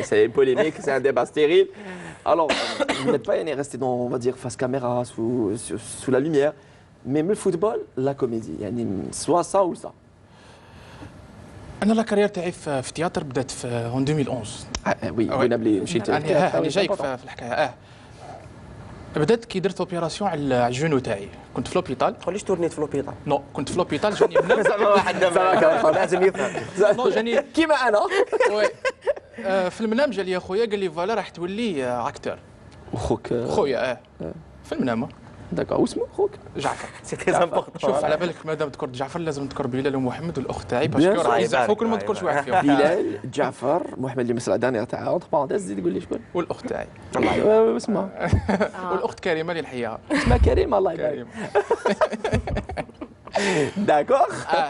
c'est polémique, c'est un débat stérile. Alors, vous n'êtes pas resté dans, on va dire, face caméra, sous la lumière, mais le football, la comédie. Soit ça ou ça. انا لا كارير تاعي في التياتر بدات في 2011 Oui, vous n'avez مشيت. انا جايك في الحكايه بدات كي درت اوبيراسيون على الجونو تاعي كنت في لوبيتال تقوليش تورنيت في لوبيطال نو كنت في لوبيتال جاني بنادم زعما واحد لازم يفهم نو جاني كيما انا. وي في المنام جا لي اخويا قال لي فوالا راح تولي اكتور خوك خويا في المنامه. داكور واسمو خوك جعفر. سي تري امبورطون. شوف على بالك مادام تذكر جعفر لازم تذكر بلال ومحمد والاخت تاعي باش Bien كي sûr. راح يزعفوك ما تذكرش واحد فيهم. بلال جعفر محمد اللي مسلا دانيير تاع اونتر بارونتيز زيد قول لي شكون والاخت تاعي اسمها والاخت كريمه اللي نحييها. اسمها كريمه الله يبارك كريمه. داكور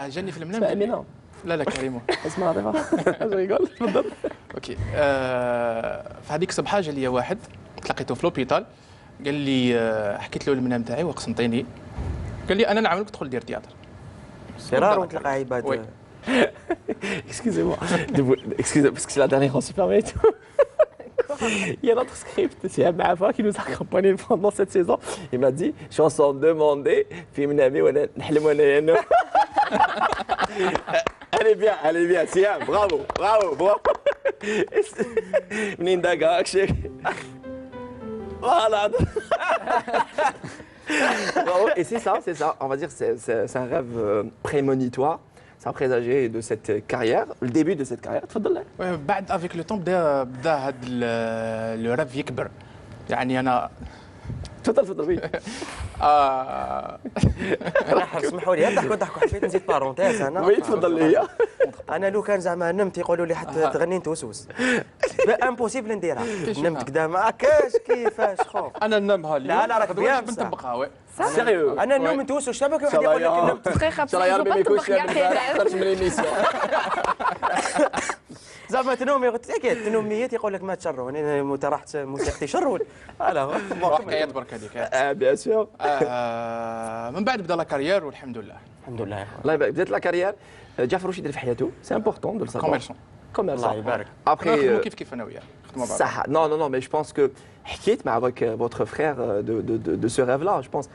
جاني في المنام. اسمها امينه لا كريمه. اسمها لطيفه اش يقول تفضل اوكي. في هذيك الصبحه جا لي واحد تلاقيته في لوبيتال قال لي حكيت له المنام تاعي وقسنطيني قال لي انا نعاونك تدخل دير تياتر. سي رار ونتلقى عباد. وي. Excusez-moi, excusez parce que c'est la dernière on s'y permet. Il y a notre script, c'est Mafa qui nous a accompagnés pendant cette saison. Il m'a dit chanson demandée, film ami ou n'hlemonéno. Elle est bien, Siam, bravo. Mnindaga, Akshek. Voilà. Bravo. Et c'est ça, on va dire, c'est un rêve prémonitoire. Ça présageait de cette carrière, le début de cette carrière. تفضل. بعد افيك لو طون بدا هذا لو راف يكبر. يعني انا تفضل وي. راح اسمحوا لي ضحكوا حبيت نزيد بارونتيز انا. وي تفضل هي. انا لو كان زعما نمت يقولوا لي حتى تغني نتوسوس امبوسيبل نديرها. نمت كدا ما كاش كيفاش خو. انا ننامها اليوم. لا راك بيان بنطبقها وي. سيريو. انا نوم نتوسوس شبك واحد يقول لك نمت. ان شاء الله يا ربي ما يكونش خرج من الاميسيون. زعما تنومي اكيد تنوميات يقول لك ما تشرون انا رحت موسيقتي شرون فوالا حكايات برك هذيك. بيان سور. من بعد بدا لا كارير والحمد لله. الحمد لله يا اخويا. الله يبارك. بدات لا كارير. جعفر واش يدير في حياته؟ سي امبورطون دو سافوار. كوميرسون. الله يبارك. نخدموا كيف انا وياه. نخدموا مع بعض. صح. Non, mais je pense que حكيت مع votre frère de ce rêve-là, je pense.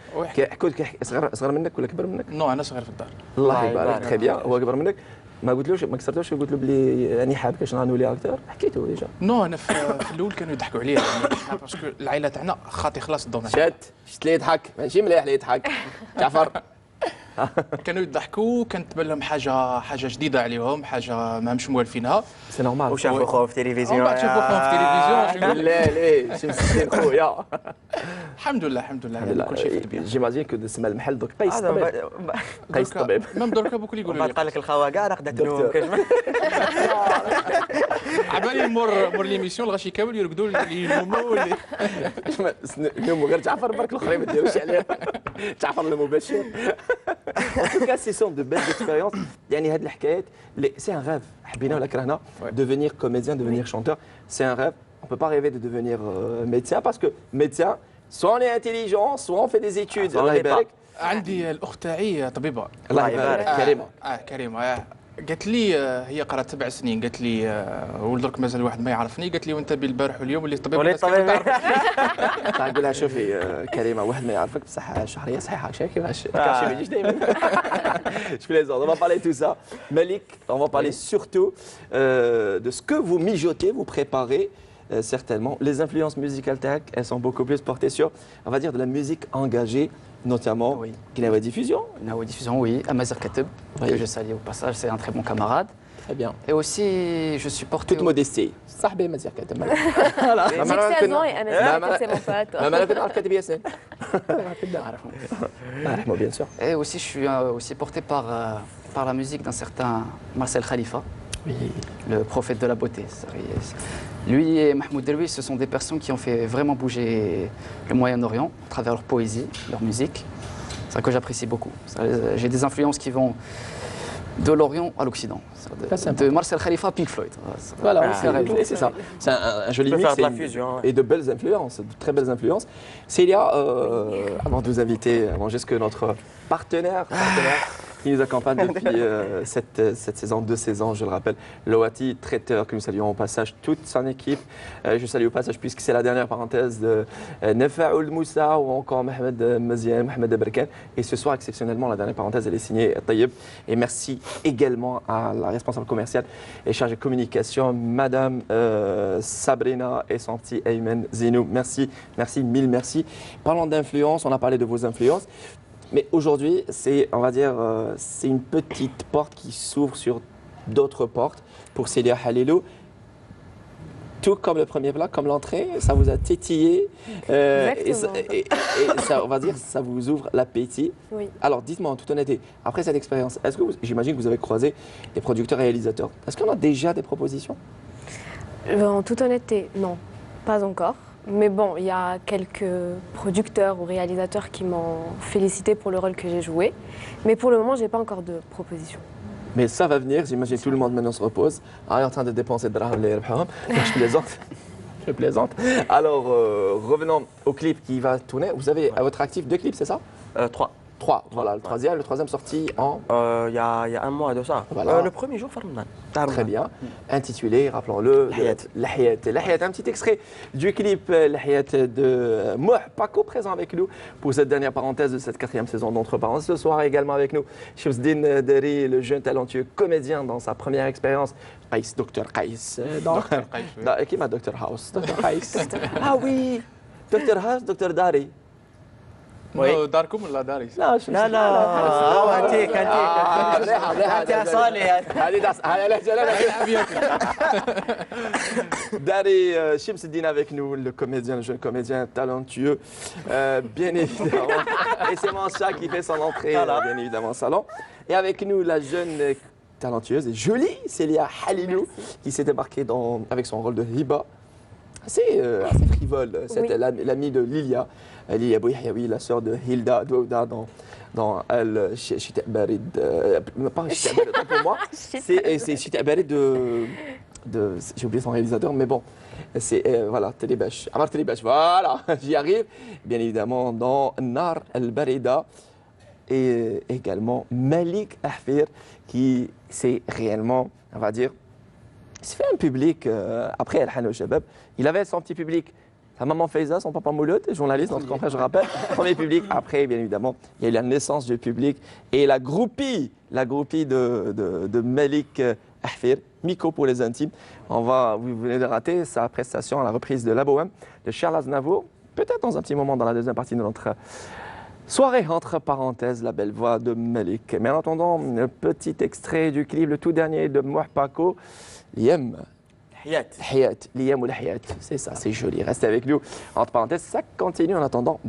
صغر منك ولا كبر منك؟ نو انا صغير في الدار. الله يبارك. تري بيان. هو كبر منك. ما قلتلوش ما كسرتوش قلت له بلي راني حابك باش نولي اكتر حكيته ديجا. نو انا في الاول كانوا يضحكوا عليا باسكو العائله تاعنا خاطي خلاص الدومين. شت لي يضحك ماشي مليح لي يضحك جعفر. كانوا يضحكوا كانت تبان لهم حاجه جديده عليهم حاجه ما مش موالفينها. سي نورمال. وشافوا خوه في التلفزيون. بعد شافوا خوهم في التلفزيون. لا ليه شي مسكين خويا. الحمد لله كل شيء في الطبيعه. جيماجين كو اسم المحل دوك قيس طبيب. قيس طبيب. ميم دركا بوكل يقولوا بعد لي قال لك الخوا كاع راه خدات نوم. عبالي مور ليميسيون الغاشي كامل يرقدوا ينوموا. نوموا غير جعفر برك الاخرين ما ديروش عليه. جعفر المباشر. En tout cas, ce sont de belles expériences. يعني هاد الحكايات c'est un rêve. حبينا ولا كرهنا devenir comédien, devenir chanteur, c'est un rêve. On peut pas rêver de devenir médecin parce que médecin, soit on est intelligent, soit on fait des études. الله يبارك. عندي الاخت تاعي طبيبه. الله يبارك. كريمه. كريمه. قالت لي هي قرات 7 سنين قالت لي ولدرك مازال واحد ما يعرفني قالت لي وانت بالبارح واليوم اللي طبيب وليت طبيب. نقول لها شوفي كريمه واحد ما يعرفك بصح شهريه صحيحه شايف كيفاش كاشي ما يجيش دائما. Je plaisante. On va parler de tout ça. Malik, on va parler surtout de ce que vous mijotez, vous préparez certainement. Les influences musicales tag, elles sont beaucoup plus portées sur, on va dire, de la musique engagée, notamment Gnawa Diffusion. Gnawa Diffusion, oui. Amazir Kateb, que je salue au passage, c'est un très bon camarade. Très bien. Et aussi, je suis porté. Toute modestie. صاحبي مازال كاتب. Voilà. J'ai 16 ans et Amazir c'est mon pote. ما مالك نعرف كاتب ياسين. نعرفه bien sûr. Et aussi, je suis aussi porté par la musique d'un certain Marcel Khalifa. Oui. Le prophète de la beauté. Lui et Mahmoud Derwish, ce sont des personnes qui ont fait vraiment bouger le Moyen-Orient à travers leur poésie, leur musique. C'est ça que j'apprécie beaucoup. J'ai des influences qui vont de l'Orient à l'Occident. De Marcel Khalifa à Pink Floyd. Voilà, c'est ça. C'est un joli mix et de belles influences, de très belles influences. Célia, avant de vous inviter à manger ce que notre partenaire qui nous accompagne depuis cette saison, 2 saisons, je le rappelle, Loati, traiteur, que nous saluons au passage toute son équipe. Je salue au passage, puisque c'est la dernière parenthèse de Nefaoul Moussa ou encore Mohamed Mazian, Mohamed Aberkan. Et ce soir, exceptionnellement, la dernière parenthèse, elle est signée Taïeb. Et merci également à la responsable commerciale et chargée de communication, Madame Sabrina Essanti Aymen Zinou. Merci, mille merci. Parlons d'influence, on a parlé de vos influences. Mais aujourd'hui, c'est, on va dire, c'est une petite porte qui s'ouvre sur d'autres portes pour Célia Halilou. tout comme le premier plat, comme l'entrée, ça vous a tétillé. Et ça, on va dire, ça vous ouvre l'appétit. Oui. Alors, dites-moi en toute honnêteté, après cette expérience, est-ce que j'imagine que vous avez croisé des producteurs et réalisateurs. Est-ce qu'on a déjà des propositions? En toute honnêteté, non, pas encore. Mais bon, il y a quelques producteurs ou réalisateurs qui m'ont félicité pour le rôle que j'ai joué. Mais pour le moment, je n'ai pas encore de proposition. Mais ça va venir, j'imagine que tout le monde maintenant se repose. Ah, il est en train de dépenser de l'argent, je plaisante. Je plaisante. Alors, revenons au clip qui va tourner. Vous avez à votre actif 2 clips, c'est ça? 3. 3, voilà, le troisième sorti en... Il y a un mois de ça. Voilà. Le premier jour, Ramadan. Très bien. Intitulé, rappelons-le, Lahiyat. Lahiyat, un petit extrait du clip Lahiyat de Mouh Paco, présent avec nous pour cette dernière parenthèse de cette 4e saison d'Entre Parents. Ce soir également avec nous, Chemseddine Derri, le jeune talentueux comédien dans sa première expérience. Qaïs, Dr Qaïs. Qui m'a Dr House? Dr Qaïs. Ah oui, Dr House, Dr Dari. Oui. داركم ولا داري؟ لا انت صالح. هذه لهجه Dari Chemseddine avec nous, le comédien, le jeune comédien talentueux, bien évidemment. Et c'est mon chat qui fait son entrée, bien évidemment, au salon. Et avec nous, la jeune talentueuse et jolie Célia Halilou, qui s'est débarquée avec son rôle de Hiba. Assez frivole, c'était l'amie de Lilia. Lilia Bouyahiaoui, la sœur de Hilda Douda dans El Chita Barid. Pas Chita Barid, pour moi. C'est Chita Barid de j'ai oublié son réalisateur, mais bon. C'est, voilà, Télébash. Amar Télébash, voilà, j'y arrive. Bien évidemment, dans Nar El Barida. Et également Malik Ahfir, qui c'est réellement, on va dire, il s'est fait un public après El Hano Shabab. Il avait son petit public. Sa maman Faiza, son papa Mouloud, journaliste, notre confrère, je rappelle. Premier public. Après, bien évidemment, il y a eu la naissance du public et la groupie de Malik Ahfir, Miko pour les intimes. Vous venez de rater sa prestation à la reprise de La Bohème de Charles Aznavour. Peut-être dans un petit moment dans la deuxième partie de notre soirée, entre parenthèses, la belle voix de Malik. Mais en attendant, un petit extrait du clip, le tout dernier de Mouh Paco, Liem. Hayat. Liem ou la Hayat. C'est ça, c'est joli. Restez avec nous. Entre parenthèses, ça continue en attendant.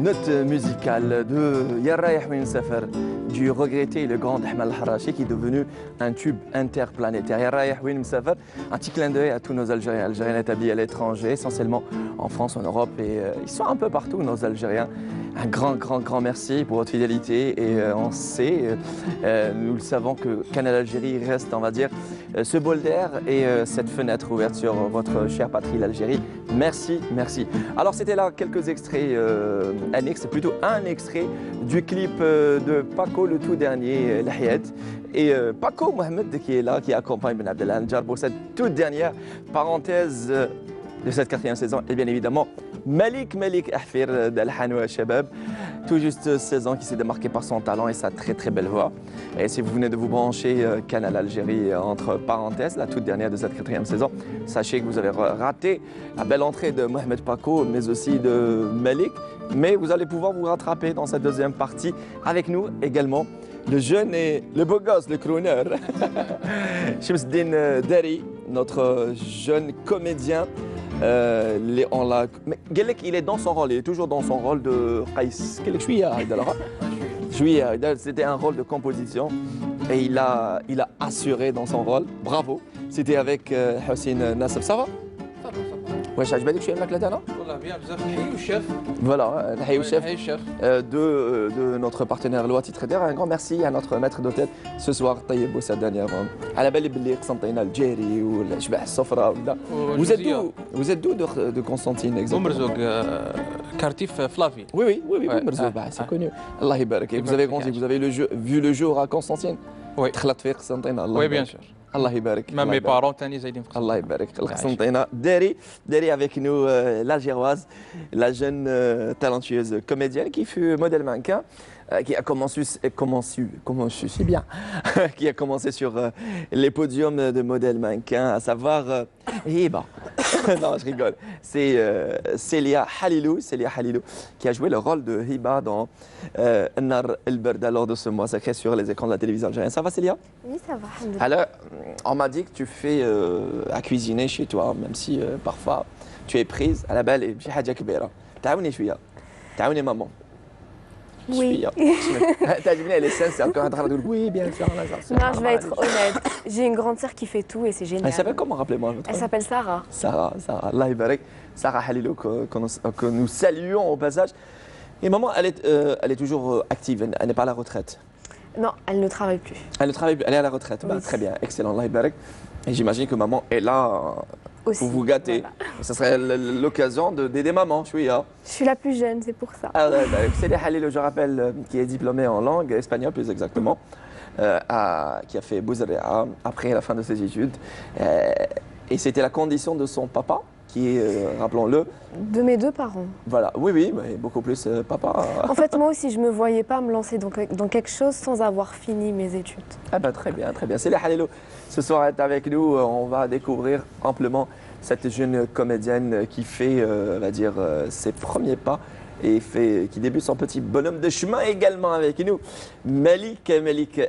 note musicale de Ya Raïh Win Safer du regretté et le grand Ahmed Al-Harachi qui est devenu un tube interplanétaire. Ya Raïh Win Safer, un petit clin d'œil à tous nos Algériens, Algériens établis à l'étranger, essentiellement en France, en Europe et ils sont un peu partout nos Algériens. Un grand merci pour votre fidélité et on sait, nous le savons que Canal Algérie reste, on va dire, ce bol d'air et cette fenêtre ouverte sur votre chère patrie, l'Algérie. Merci. Alors c'était là quelques extraits annexes, plutôt un extrait du clip de Paco, le tout dernier, L'Hayat. Et Paco Mohamed qui est là, qui accompagne Ben Abdellah Al-Jar pour cette toute dernière parenthèse de cette 4e saison. Et bien évidemment, Malik Ahfir d'Al-Hanoua Shabab, tout juste 16 ans, qui s'est démarqué par son talent et sa très belle voix. Et si vous venez de vous brancher Canal Algérie entre parenthèses, la toute dernière de cette 4e saison, sachez que vous avez raté la belle entrée de Mohamed Paco, mais aussi de Malik. Mais vous allez pouvoir vous rattraper dans cette deuxième partie avec nous également. Le jeune et le beau gosse, le crooner, Chemseddine Dari, notre jeune comédien. Il est dans son rôle, il est toujours dans son rôle de Qaïs. C'était un rôle de composition et il a assuré dans son rôle. Bravo. C'était avec Hossein Nassef. Ça va? واش عجبك شي الماكله تاعنا؟ والله بيان بزاف نحيو الشيف. Voilà, نحيو الشيف de notre partenaire Loati Trader. Un grand merci à notre maître d'hôtel ce soir طيب وسعداني avant. على بالي باللي قسنطينه الجيري ولا شبح السفره ولا. Vous êtes d'où de Constantine exactement? بومرزوق كارتيف فلافي. Oui, Boumerzoug, c'est connu. Allah يبارك. Vous avez grandi, vous avez vu le jour à Constantine? Oui. تخلط في قسنطينه الله. Oui, bien sûr. Allah يبارك. Même mes parents تاني زايدين في Allah يبارك. القسنطينة. Dari avec nous, l'Algéroise, la jeune talentueuse comédienne qui fut modèle mannequin, qui a commencé qui a commencé sur les podiums de modèle mannequin, à savoir Hiba. Non, je rigole. C'est Célia Halilou qui a joué le rôle de Hiba dans Nar el-Berda lors de ce mois sacré sur les écrans de la télévision algérienne. Ça va Célia? Oui, ça va. alhamdoulilah. Alors, on m'a dit que tu fais à cuisiner chez toi, même si parfois tu es prise à la balle et j'ai حاجة كبيرة. تعاوني شوية. تعاوني maman. Oui. Elle est sincère quand elle dit oui, bien sûr. Non, je vais être honnête. J'ai une grande sœur qui fait tout et c'est génial. Elle s'appelle comment, rappelez-moi? Elle s'appelle Sarah. Sarah, Allah Ibarek. Sarah Halilou, que nous saluons au passage. Et maman, elle est toujours active, elle n'est pas à la retraite. Non, elle ne travaille plus. Elle ne travaille plus, elle est à la retraite. Oui. Bah, très bien, excellent, Allah Ibarek. Et j'imagine que maman est là Aussi. pour vous gâter. Voilà. Ce serait l'occasion d'aider maman, je suis là. Je suis la plus jeune, c'est pour ça. C'est Halilou, je rappelle, qui est diplômée en langue espagnole plus exactement, qui a fait Bouzarea après la fin de ses études. Et c'était la condition de son papa, qui est, rappelons-le... De mes deux parents. Voilà, oui, mais beaucoup plus papa. En fait, moi aussi, je ne me voyais pas me lancer dans quelque chose sans avoir fini mes études. Ah ben très bien. C'est les Halilou. Ce soir est avec nous, on va découvrir amplement cette jeune comédienne qui fait, on va dire, ses premiers pas et qui débute son petit bonhomme de chemin également avec nous. Malik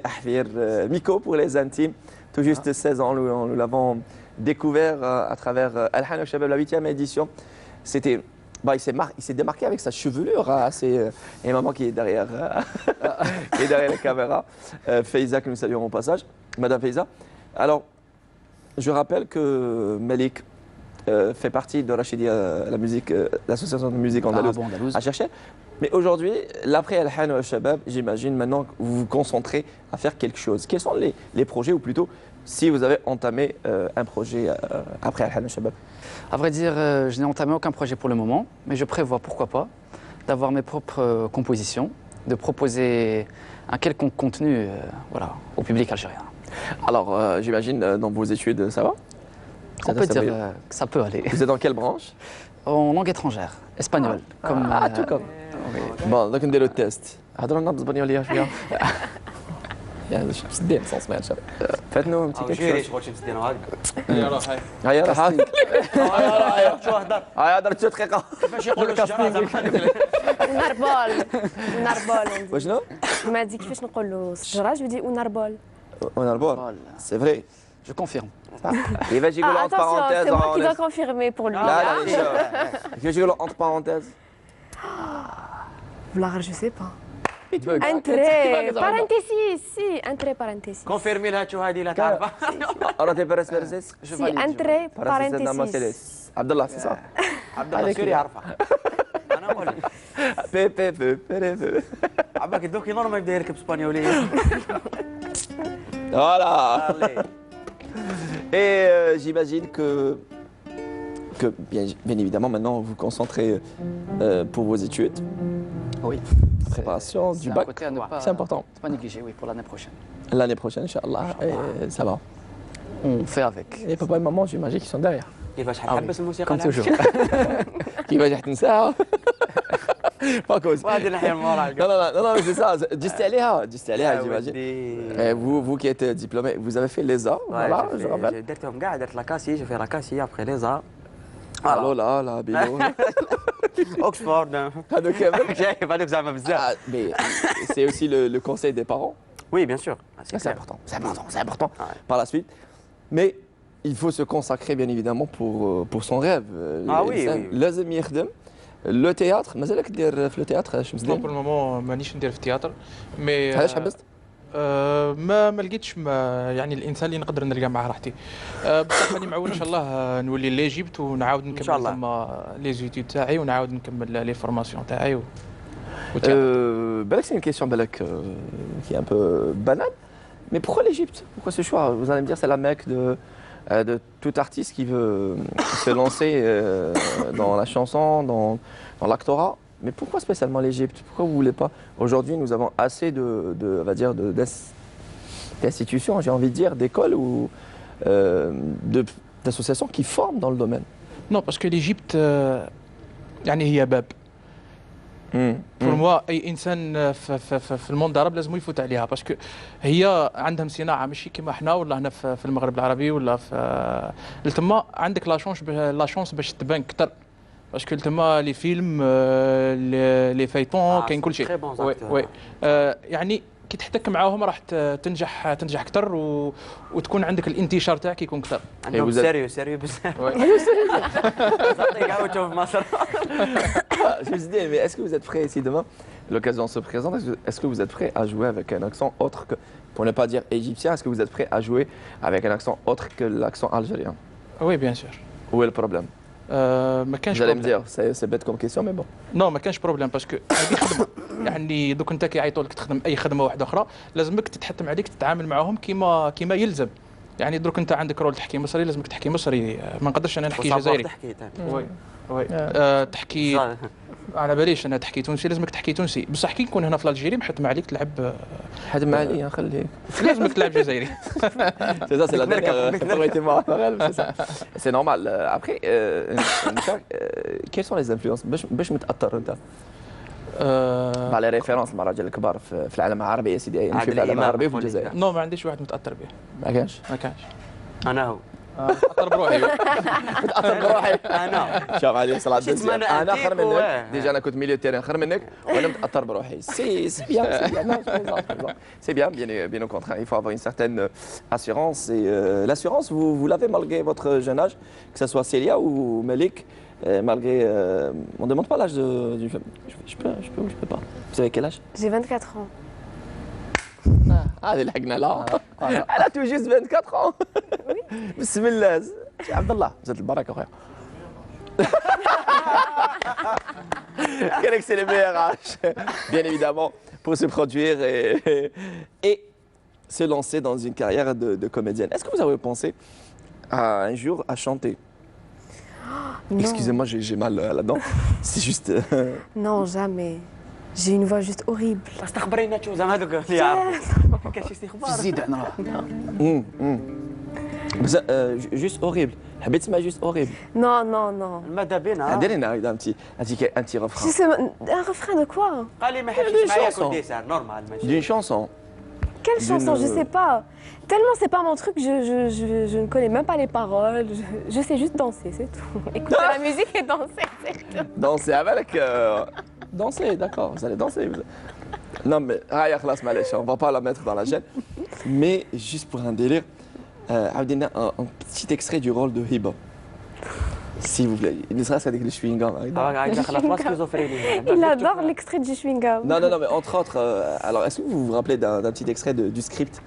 Ahfir, Miko pour les intimes, tout juste 16 ans, nous l'avons découvert à travers Al-Hanoua Shabab, la 8e édition. C'était, il s'est démarqué avec sa chevelure, et maman qui est derrière, la caméra, Faiza que nous saluons au passage, Madame Faiza. Alors, je rappelle que Malik fait partie de Rachidia, l'association de musique andalouse à chercher. Mais aujourd'hui, l'après Al-Hanoua Shabab, j'imagine maintenant que vous vous concentrez à faire quelque chose. Quels sont les projets, ou plutôt si vous avez entamé un projet après Al-Hanoua Shabab? À vrai dire, je n'ai entamé aucun projet pour le moment, mais je prévois, pourquoi pas, d'avoir mes propres compositions, de proposer un quelconque contenu au public algérien. Alors, j'imagine, dans vos études, ça va? On peut dire que ça peut aller. Vous êtes dans quelle branche? En langue étrangère, espagnol. Tout comme. Bon, donc on dit le test. هضروا بالاسبانيول يا شويه. يعني شي دير صوص ما شاف. فاتنا انت جيري شغل شي مسدين هاك يلا هاي هيا راه هاي شو هضر هيا هضرت 2 دقيقه. كيفاش يقولوا الشجره ونربول. وشنو؟ ما دي كيفاش نقولوا الشجره جو دي ونربول. ونربول. سي فري. Je confirme. كيفاش يقولوا entre parenthèses? C'est moi qui dois confirmer pour lui. لا كيفاش يقولوا entre parenthèses؟ Vouloir, je sais pas. Bug. Entrée, parenthèses, si, entrée, parenthèses. كونفيرمي لها شو هذه لا تعرفها. أراتي برس برسيس Si, entrée, parenthèses. عبد الله سي صح عبد الله سوري يعرفها. انا اقول لك بي بي بي بي بي. عباك الدوكي نور ما يبدا يركب اسبانيوليه. Voilà. Allez. Et j'imagine que bien évidemment, maintenant, vous vous concentrez pour vos études. Oui. Préparation du C'est un bac. côté à ne pas- C'est important. Pas négliger, oui, pour l'année prochaine. L'année prochaine, Inch'Allah, et ça va. On fait avec. Et papa et maman, j'imagine qu'ils sont derrière. كيفاش حتحبس الموسيقى؟ Comme toujours. Qui va dire تنساها. Pas cause. وهذه نحيا المورا. Non, non, non, non, c'est ça. Juste aller, j'imagine. j'imagine. Et vous qui êtes diplômé, vous avez fait l'ESA, voilà, je rappelle. درتهم كاع درت لاكاسي جو في لاكاسي ابخي ليزا Allô là, là, Bilo. اوكسفورد هذا كامل. شايف هذوك زعما بزاف. Ah, mais c'est aussi le conseil des parents. وي بيان سور C'est important, c'est important Ouais. par la suite. Mais il faut se consacrer bien évidemment pour son rêve. Ah oui, الإنسان oui, oui. لازم يخدم. لو تياتر مازالك دير في لو تياتر شمس بور الدين؟ المومون مانيش ندير في التياتر مي علاش حبست؟ ما لقيتش يعني الانسان اللي نقدر نلقى معاه راحتي بصح راني معول ان شاء الله نولي ليجيبت ونعاود شاء نكمل الله. تما لي زيتود تاعي ونعاود نكمل لي فورماسيون تاعي Balak, c'est une question Balak, qui est un peu banale. Mais pourquoi l'Égypte? Pourquoi ce choix? Vous allez me dire c'est la Mecque de tout artiste qui veut se lancer dans la chanson, dans l'actorat. Mais pourquoi spécialement l'Égypte? Pourquoi vous ne voulez pas? Aujourd'hui, nous avons assez on va dire, d'institutions, j'ai envie de dire, d'écoles ou d'associations qui forment dans le domaine. نو باسكو ليجيبت يعني هي باب بور موا اي انسان في الموند العربي لازم يفوت عليها باسكو هي عندهم صناعه ماشي كيما حنا ولا هنا في المغرب العربي ولا في تما عندك لا شونس باش تبان اكثر باسكو تما لي فيلم لي فايتون كاين كل شيء وي وي يعني كي تحتك معاهم راح تنجح اكثر وتكون عندك الانتشار تاعك يكون اكثر عندهم سيريو بزاف. يعاودوا في مصر. Je me suis dit, mais est-ce que vous êtes prêt ici demain? L'occasion se présente. Est-ce que vous êtes prêt à jouer avec un accent autre que, pour ne pas dire égyptien, est-ce que vous êtes prêt à jouer avec un accent autre que l'accent algérien? وي بيان سور Où est le problème? ما كانش Vous allez me بروبليم. dire, c'est bête comme question, mais bon. نو ما كانش بروبليم باسكو هذه خدمه يعني دوك انت كيعيطوا لك تخدم اي خدمه واحده اخرى لازمك تتحتم عليك تتعامل معاهم كيما يلزم يعني دروك انت عندك رول تحكي مصري لازمك تحكي مصري ما نقدرش انا نحكي جزائري تحكي وي وي تحكي على باليش انا تحكي تونسي لازمك تحكي تونسي بصح كي نكون هنا في الجزائر محتم عليك تلعب حد معلي خليه. لازمك تلعب جزائري. C'est ça, c'est la dernière permettez-moi. C'est ça. C'est normal. Après, quelles sont les influences? باش متأثر انت مع les références مع الرجال الكبار في العالم العربي يا سيدي نمشي في العالم العربي وفي الجزائر. نو ما عنديش واحد متاثر به ما كانش؟ ما كانش انا هو متاثر بروحي متأثر بروحي. انا شوف علي صلاة شو اسمه انا أنا اخر أنتيك منك ديجا انا كنت ميليو تيرين اخر منك وانا متاثر بروحي سي بيان c'est bien bien au contraire il faut avoir une certaine assurance et l'assurance vous l'avez malgré votre jeune âge que ce soit Célia ou Malik malgré on demande pas l'âge du je peux ou je peux pas vous avez quel âge? J'ai 24 ans. هذه لحقنا لا انا تو جوست 24 ans بسم الله عبد الله زاد البركه خويا Quel c'est les BRH, bien évidemment, pour se produire et se lancer dans une carrière de comédienne. Est-ce que vous avez pensé à un jour à chanter? Non. Excusez-moi, j'ai mal là-dedans. C'est juste. Non, jamais. J'ai une voix juste horrible. بس تخبرينا شو زعما هذوك اللي يعرفوا كاين شي استخبار. زيد عنا بس juste horrible. حبيت تسمع juste horrible. Non, non, non. ماذا بينا؟ ديري لنا un petit refrain. Je sais, un refrain de quoi? قال لي ما D'une حبش معايا chanson. كل ديسار نورمال ماشي. D'une chanson. Quelle D'une- chanson? Je sais pas. Tellement c'est pas mon truc, je ne connais même pas les paroles. Je sais juste danser, c'est tout. Écouter la musique et danser, c'est tout. Danser avec. Danser, d'accord, vous allez danser. Non, mais. Ah, ya khlas, معليش, on va pas la mettre dans la gêne. Mais juste pour un délire, عاودي لنا un petit extrait du rôle de Hiba. S'il vous plaît, ne serait-ce qu'avec le chewing-gum. Il adore l'extrait du chewing-gum. Non, non, non, mais entre autres, alors est-ce que vous vous rappelez d'un petit extrait du script?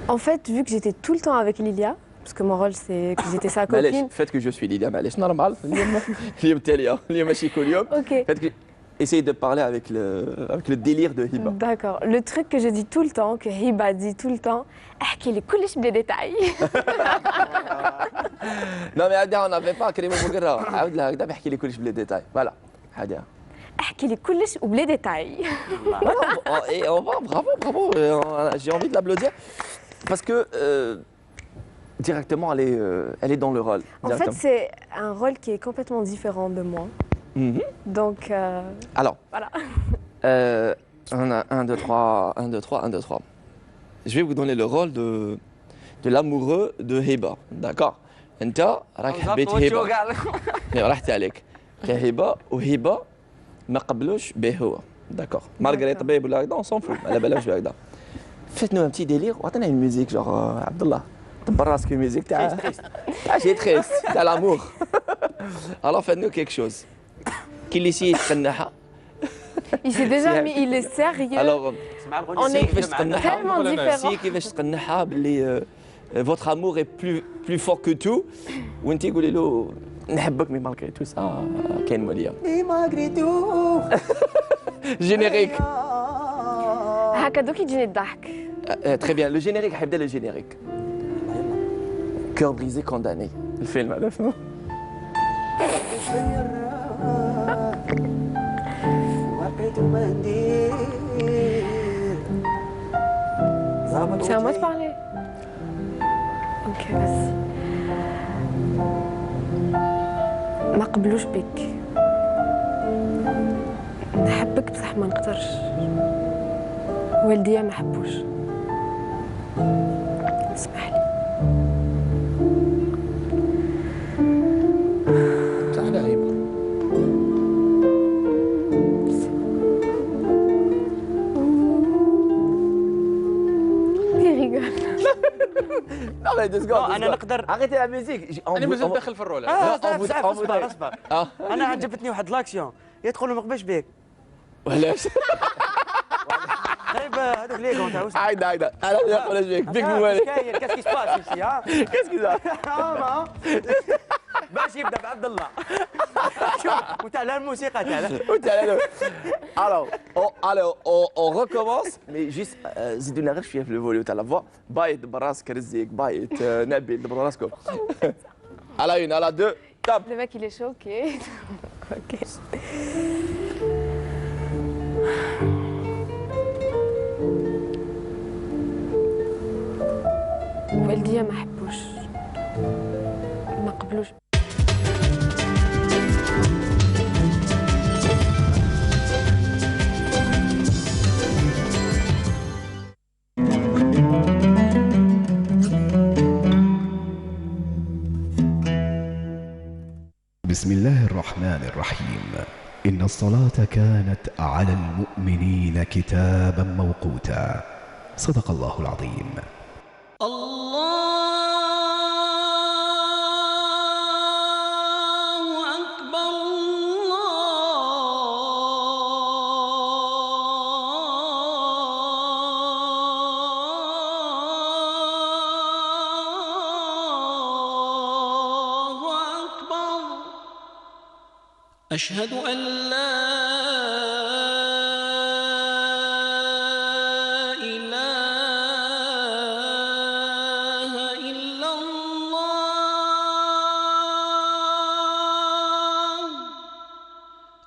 En fait, vu que j'étais tout le temps avec Lilia, parce que mon rôle c'est que j'étais sa معليش copine. faites que je suis Lilia معليش normal اليوم تالي اليوم ماشي كل يوم Ok. faites que essayez de parler avec le délire de Hiba. D'accord. Le truc que je dis tout le temps, que Hiba dit tout le temps, احكي لي كلش بلا détails. Non mais هذا on n'avait pas كريمه بوقرا عاود لها هكذا بيحكي لي كلش بلي ديتاي فوالا هذا احكي لي كلش وبلا détails. Et on va, bravo, j'ai envie de l'applaudir parce que directement elle est dans le rôle. En fait, c'est un rôle qui est complètement différent de moi. Mhm. Donc, Alors, voilà. on a 1, 2, 3, 1, 2, 3, 1, 2, 3. Je vais vous donner le rôle de l'amoureux de Hiba, d'accord? انت راك حبيت هبه راحت عليك كهبه وهبه ما قبلوش به هو داكور مالغري طبيب ولا هكذا اون سون فو على بالهمش هكذا فاتنا ان بتي ديلير وعطينا une musique genre عبد الله دبر راسك ميوزيك تاع شي تريست تاع لامور alors faites-nous quelque chose كي اللي سي تقنعها Il s'est déjà mis, il est sérieux. alors On est كيفاش تقنعها tellement différents. سي كيفاش تقنعها باللي votre amour est plus fort que tout وانت قولي له نحبك مي مالغري تو سا كاين موليا Et malgré tout, جينيريك هكا دوك يجيني الضحك. très bien le générique حيبدا le générique cœur brisé condamné الفيلم هذا فهمت وقيت منديل C'est à moi de parler. Ok, vas-y. ما قبلوش بك. نحبك بصح ما نقدرش. والديا ما حبوش. اسمح لي. تعال هيبه Il rigole. non mais 2 secondes انا نقدر arrêtez la musique انا مازال داخل في الرول اصبر اصبر انا عجبتني واحد لاكسيون يدخل ما قبلش بك وعلاش طيب هذوك لي كونت عاوز هايدا انا نقول لك بيك موالي كاين كاس سباس ici ها qu'est-ce que ça باش يبدا بعبد الله شوف وتعالى الموسيقى تعالى alors on recommence mais juste زيدونا غير شويه في الفوليو تاع لا فوا بايت براسك رزيك بايت نبيل دبروا راسكم على 1 على 2 top Le mec il est choqué. Ok. والديا ما حبوش ما قبلوش. بسم الله الرحمن الرحيم إن الصلاة كانت على المؤمنين كتابا موقوتا صدق الله العظيم أشهد أن لا إله إلا الله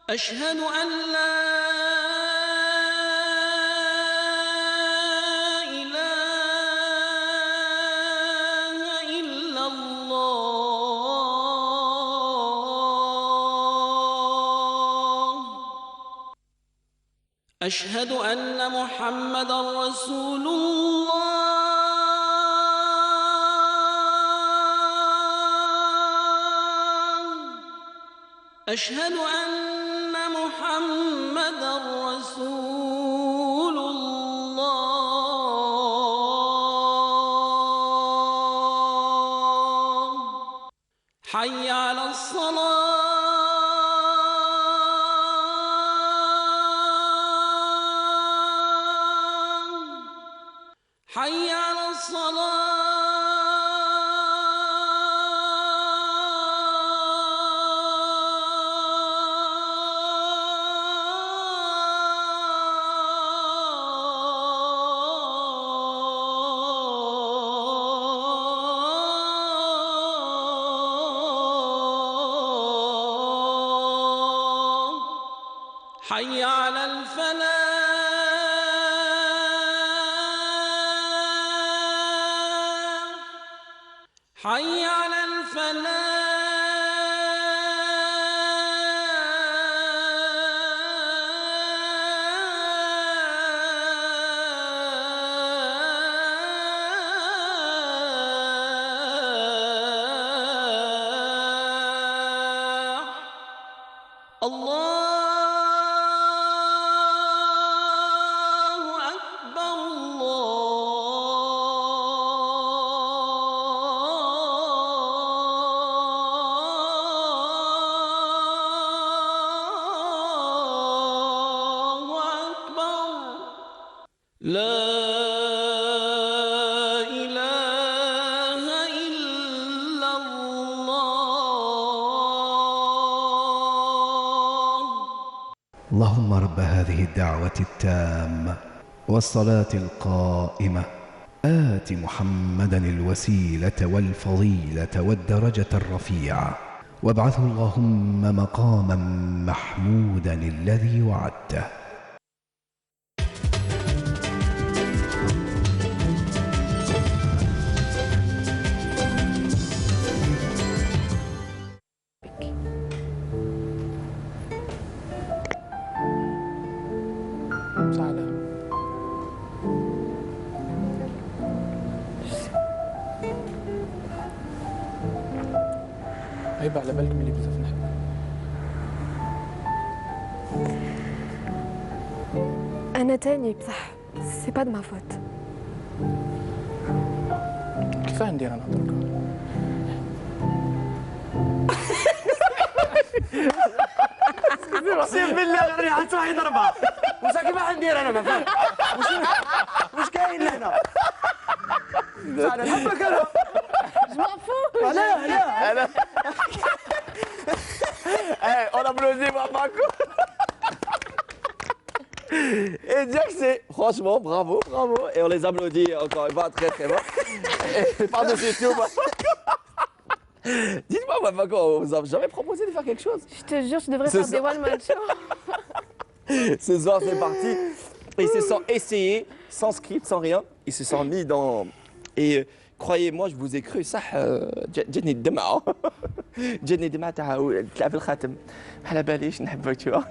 أشهد أن لا إله إلا الله أشهد أن محمدًا رسول الله أشهد أن محمدًا رسول الله حي على الصلاة حي على الصلاة حي على الفلاح حي على الفلاح الله أكبر الله أكبر لا إله إلا الله اللهم رب هذه الدعوة التامة والصلاة القائمة آت محمدا الوسيلة والفضيلة والدرجة الرفيعة وابعثه اللهم مقاما محمودا الذي وعدته. سهلة. عيب على بالك ملي بزاف نحب. أنا تاني بصح سي با دو ما فوت. كيفاه ندير انا دركا؟ اقسم بالله الريحه صاحي ضربه. واش كيفاش ندير انا ما فهمت. واش كاين لهنا؟ انا نحبك انا. انا on applaudit Marco. Et Jack, c'est franchement bravo, bravo. Et on les applaudit encore une fois très très fort. Et par-dessus tout, dites-moi, Marco, on vous a jamais proposé de faire quelque chose? Je te jure, je devrais faire des one-man shows. Ce soir, c'est parti. Il se sent essayé, sans script, sans rien. Il se sent mis dans. Et croyez-moi, je vous ai cru, ça. جاتني الدمعة. جاتني الدمعة تاع تلعب الخاتم. على باليش نحبك tu vois.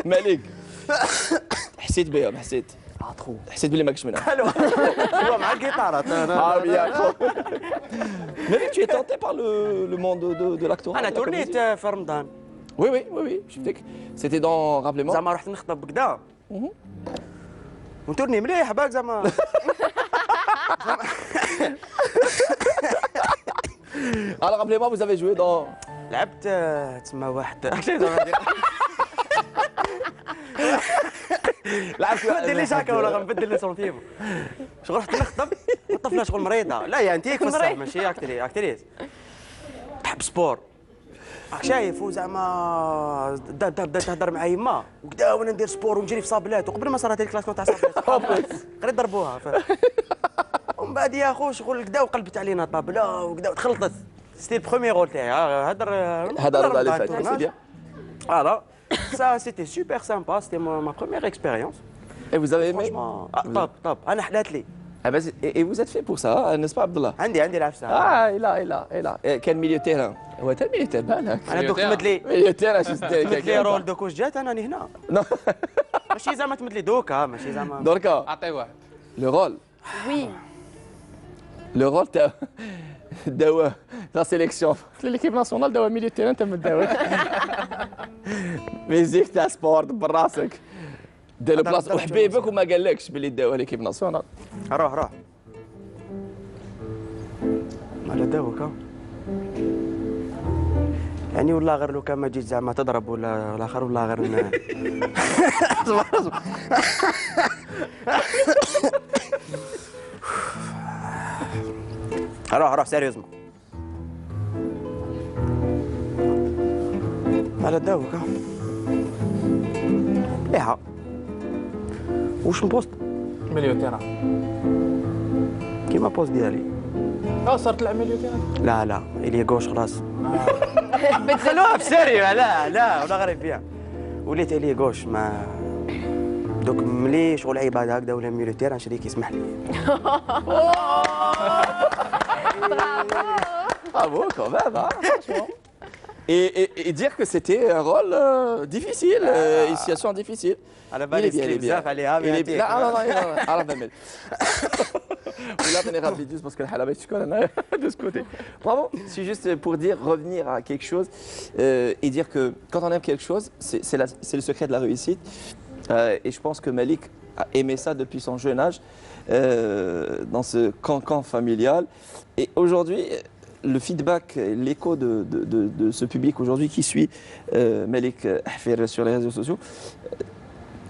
مالك. حسيت بهم حسيت. حسيت بلي ماكش منها. حلو. هو مع الجيتارة. bien. Malik, tu es tenté par le monde de l'actorat? انا تورنيت في رمضان. Oui, شفتك. C'était dans, rappelez-moi. زعما رحت نخطب بكدا. ونتورني مليح باك زعما. Alors rappelez-moi, vous avez joué dans. لعبت تسمى واحد. لعبت بدل لي هكا ولا غنبدل لي سونتيمو. شغل رحت نخطب والطفله شغل مريضه. لا يا انت في الصح ماشي اكتريس. تحب سبور. راك شايف وزعما بدات تهضر مع يما وكدا وانا ندير سبور ونجري في صابلات وقبل ما صارت الكلاسيكو تاع صابلات قريت ضربوها ومن بعد يا خو شغل كدا وقلبت علينا طابله وكدا وتخلطت سيتي البروميير رول تاعي هضر رمضان اللي فات سي بيان فوالا ça c'était super sympa c'était ma première expérience et vous avez aimé طاب انا حلات لي et vous êtes fait pour ça n'est-ce pas Abdallah عندي العفسه لا كان ميليو تيران هو تا ميليو تيران بالك انا دوك تمد لي ميليو تيران شو تمد لي رول دوك واش جات انا هنا ماشي زعما تمد لي دوكا ماشي زعما دركا اعطي واحد لو رول وي لو رول تاع دواء لا سيليكسيون ليكيب ناسيونال دواء ميليو تيران تم الدواء ميزيك تاع سبورت براسك دير بلاصه وحبيبك وما قالكش باللي داوها ليكيب ناسيونال روح على داوك يعني والله غير لو كان ما جيت زعما تضرب ولا الاخر والله غير روح سيريوزمون على داوك مليحة واش نبوست مليون تيران. كيما بوست ديالي صار تلعب مليون تيران. لا إلي غوش خلاص خلوها في سيريو لا ولا غير فيها وليت إلي غوش ما دوك ملي شغل عباد هكذا ولا ميلو تيران شريك يسمح لي Bravo quand même, hein, franchement. Et dire que c'était un rôle difficile, une situation difficile. على بالي سكريب بزاف عليها لا عرف نعمل ولا تاني rapidus parce que الحالة باش تكون أنا de ce côté. Bravo, c'est juste pour dire revenir à quelque chose et dire que quand on aime quelque chose, c'est le secret de la réussite. Et je pense que Malik a aimé ça depuis son jeune âge dans ce cancan familial. Et aujourd'hui, le feedback, l'écho de ce public aujourd'hui qui suit Malik Hafir sur les réseaux sociaux,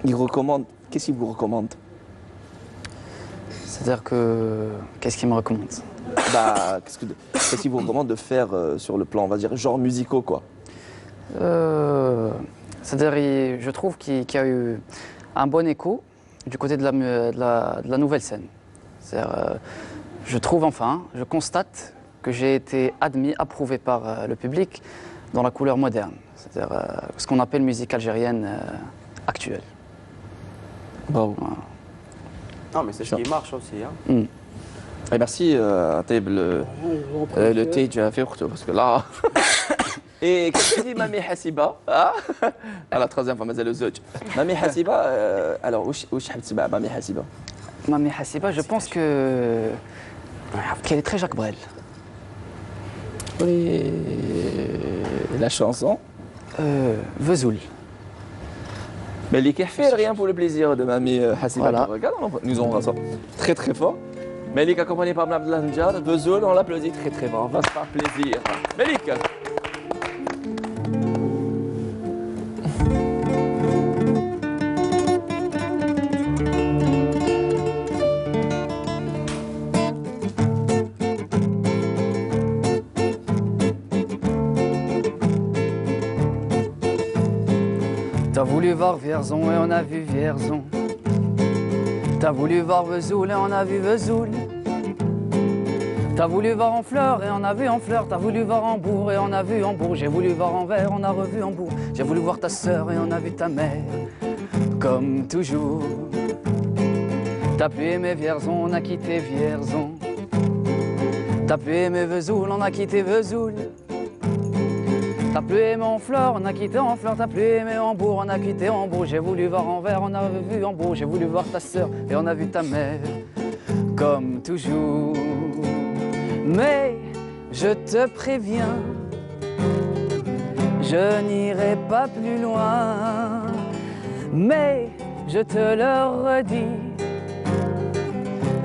il recommande. Qu'est-ce qu'il vous recommande? C'est-à-dire que. Qu'est-ce qu'il me recommande? Qu'est-ce qu'il vous recommande de faire sur le plan, on va dire, genre musicaux, quoi? C'est-à-dire, je trouve qu'il y a eu un bon écho du côté de la nouvelle scène. C'est-à-dire, je trouve enfin, je constate que j'ai été admis, approuvé par le public dans la couleur moderne. C'est-à-dire ce qu'on appelle musique algérienne actuelle. Bravo. Voilà. Non mais c'est ce qui marche aussi hein. Et merci à Taïb le Tage à faire parce que là. Et qu'est-ce que dit Mami Hassiba à la troisième fois, mais le Zoj. Mami Hassiba, alors où est Mami Hassiba? Mami Hassiba, je pense qu'elle est très Jacques Brel. Et la chanson Vesoul. Mais les cafés, rien pour le plaisir de Mami Hassiba. Voilà. Regarde, nous on ça très très fort. Melik accompagné par Abdallah Njar, Vesoul, on l'applaudit très très fort. On va se faire plaisir. Melik. T'as voulu voir Vierzon et on a vu Vierzon. T'as voulu voir Vesoul et on a vu Vesoul. T'as voulu voir Honfleur et on a vu Honfleur. T'as voulu voir Hambourg et on a vu Hambourg. J'ai voulu voir Anvers, on a revu Hambourg. J'ai voulu voir ta sœur et on a vu ta mère. Comme toujours. T'as pu aimer Vierzon, on a quitté Vierzon. T'as pu aimer Vesoul, on a quitté Vesoul. T'as pu aimer Honfleur, on a quitté Honfleur. T'as pu aimer Hambourg, on a quitté Hambourg. J'ai voulu voir Anvers, on a vu Hambourg. J'ai voulu voir ta sœur et on a vu ta mère. Comme toujours. Mais je te préviens, je n'irai pas plus loin. Mais je te le redis,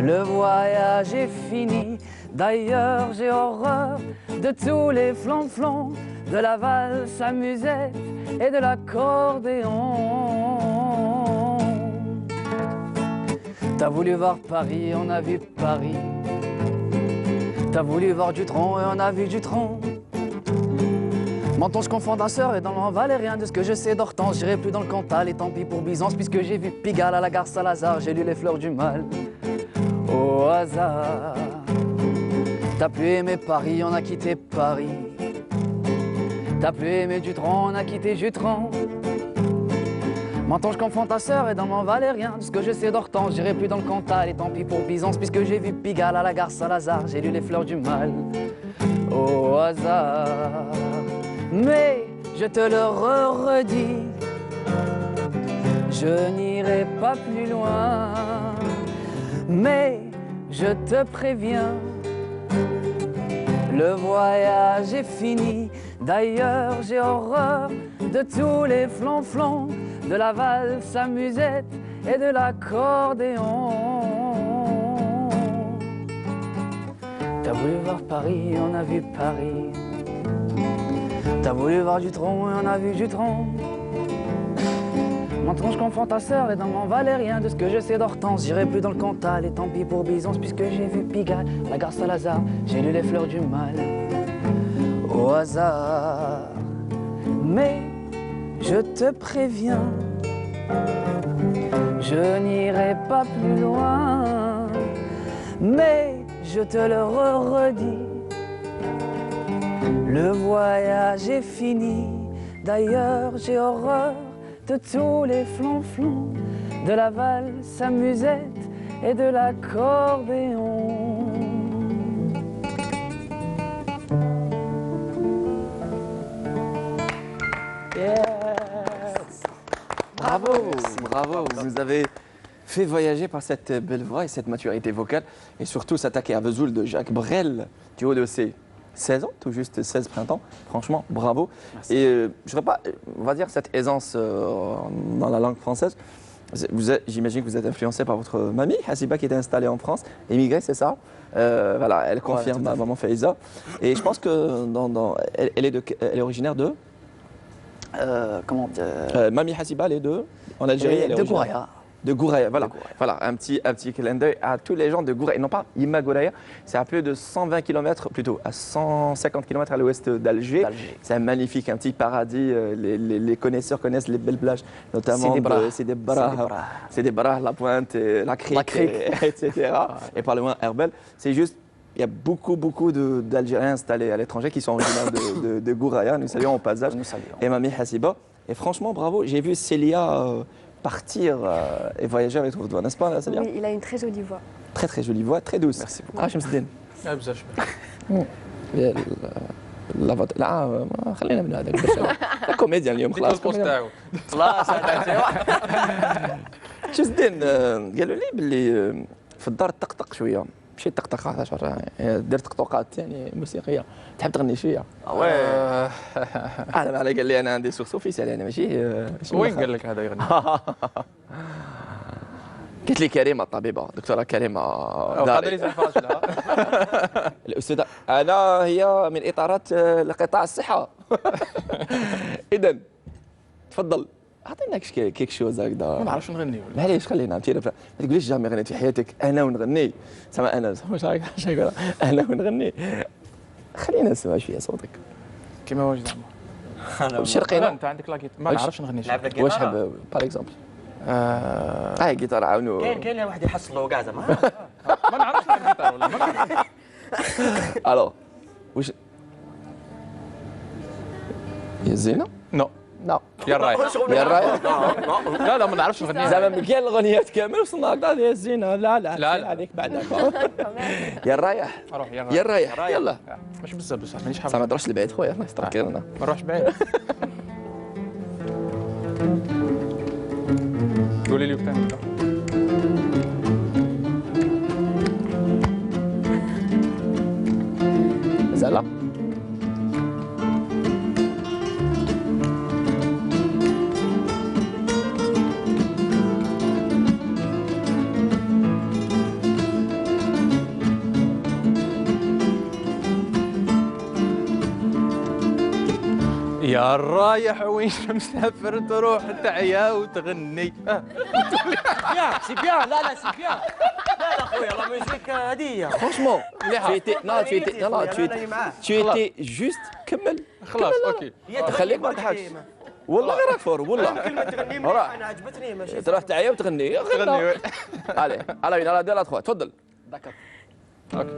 le voyage est fini. D'ailleurs j'ai horreur de tous les flancs-flancs, de la valse à musette et de l'accordéon. T'as voulu voir Paris, on a vu Paris. T'as voulu voir Dutronc et on a vu Dutronc. Menton, je confonds danseur et dans l'en valérien. De ce que je sais d'Hortense, j'irai plus dans le Cantal. Et tant pis pour Byzance, puisque j'ai vu Pigalle à la gare Saint-Lazare. J'ai lu les fleurs du mal au hasard. T'as pu aimer Paris, on a quitté Paris. T'as pu aimer Dutronc, on a quitté Dutronc. Menton, je confonds ta sœur et dans mon valérien. De ce que je sais d'Hortense, j'irai plus dans le Cantal. Et tant pis pour Byzance, puisque j'ai vu Pigalle à la gare Saint-Lazare. J'ai lu les fleurs du mal au hasard. Mais je te le redis, je n'irai pas plus loin. Mais je te préviens, le voyage est fini. D'ailleurs j'ai horreur de tous les flancs-flancs, de la valse à musette et de l'accordéon. T'as voulu voir Paris, on a vu Paris. T'as voulu voir du tronc et on a vu du tronc. Maintenant je confonds ta sœur et dans mon valérien. De ce que je sais d'Hortense, j'irai plus dans le Cantal. Et tant pis pour Byzance puisque j'ai vu Pigalle. La gare Saint-Lazare, j'ai lu les fleurs du mal. Au hasard. Mais je te préviens, je n'irai pas plus loin. Mais je te le redis, le voyage est fini. D'ailleurs j'ai horreur de tous les flonflons, de la valse à musette et de l'accordéon. Yes. Bravo, bravo, vous nous avez fait voyager par cette belle voix et cette maturité vocale et surtout s'attaquer à Vesoul de Jacques Brel du haut de ses 16 ans, tout juste 16 printemps. Franchement, bravo. Merci. Et je ne pas, on va dire, cette aisance dans la langue française. J'imagine que vous êtes influencé par votre mamie, Hasiba, qui était installée en France, émigrée, c'est ça? Voilà, elle confirme, ma maman Faiza. Et je pense que elle est originaire de Comment dire Mamie Hasiba, elle est en Algérie. Elle est de Gouraya. De Gouraya, voilà. Voilà, un petit clin d'œil à tous les gens de Gouraya. Non pas Imma Gouraya, c'est à plus de 120 km, plutôt à 150 km à l'ouest d'Alger. C'est un magnifique, un petit paradis. Les connaisseurs connaissent les belles plages, notamment Sidi Brah, La Pointe, la Crique. Etc. Et par loin, Herbel. C'est juste, il y a beaucoup d'Algériens installés à l'étranger qui sont originaires de Gouraya. Nous saluons au passage. Et Mamie Hasiba. Et franchement, bravo. J'ai vu Célia partir et voyager avec votre voix, n'est-ce pas, Célia? Oui, il a une très jolie voix. Très très jolie voix, très douce. Merci beaucoup. Ah, Shamsuddin. لا خلينا من هذاك كوميديا اليوم خلاص خلاص شمسدين قالوا لي باللي في الدار تطقطق شويه ماشي تطقطق دير طقطقات يعني موسيقيه تحب تغني شويه انا قال لي انا عندي سورس اوفيسيال يعني ماشي وين قال لك هذا يغني؟ قالت لي كريمه الطبيبه دكتوره كريمه قادر يزعف راسها الاستاذه انا هي من اطارات لقطاع الصحه اذا تفضل اعطينا كيك شوز هكذا ما نعرفش نغني معليش خلينا ما تقوليش جامي غنيت في حياتك انا ونغني سما انا واش رايك انا ونغني خلينا نسمع شويه صوتك كيما واش زعما شرقينا انت عندك لاكيت ما نعرفش نغني واش حاب باغ اكزومبل هاي جيتار عاونوا كاين واحد يحصلوا كاع زعما ما نعرفش نلعب جيتار ولا ما نعرفش الو واش يا زينه نو لا يا الرايح يا الرايح لا ما نعرفش نغني زعما كاين الاغنيات كامل وصلنا هكذا يا زينه لا عليك بعدك يا الرايح يا الرايح يلا ماشي بزاف مانيش حاب ما تروحش لبعيد خويا الله يسترك ما نروحش بعيد قولي لي وقتها زعلا يا الرايح وين مسافر تروح تعيا وتغني سي بيان لا سي بيان لا خويا لا ميوزيك هذه فرانشمون tu étais juste كمل خلاص اوكي خليك ما تضحكش والله غير فور والله كلمه تغني مليح انا عجبتني ماشي تروح تعيا وتغني تغني علي على دير لا تفضل داكور اوكي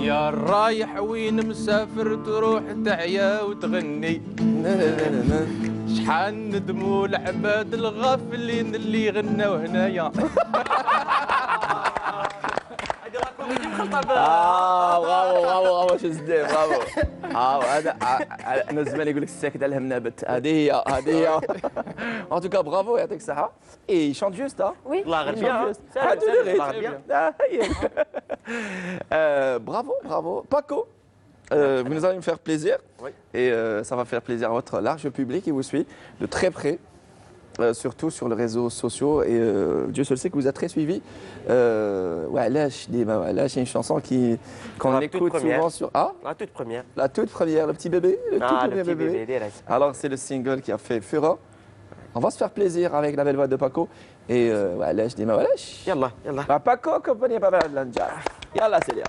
يا الرايح وين مسافر تروح تعيا وتغني شحال ندموا العباد الغافلين اللي غناو هنايا برافو شزدين برافو هذا انا زمان يقول لك الساكت على الهمنابت هذه هي ان توكا برافو يعطيك الصحه اي شونت جوست وي الله غير بيان برافو باكو vous nous allez me faire plaisir. Oui. Et ça va faire plaisir à votre large public qui vous suit de très près. Surtout sur les réseaux sociaux et Dieu seul sait que vous êtes très suivi. We'alash, c'est une chanson qu'on La toute écoute première. souvent sur La toute première. la toute première, le petit bébé, le tout Ah, premier le petit bébé. bébé, direct. Alors c'est le single qui a fait fureur. On va se faire plaisir avec la belle voix de Paco et we'alash, dis we'alash. Yallah, yallah. Paco compagnie Baba Lanja. Yalla Célia.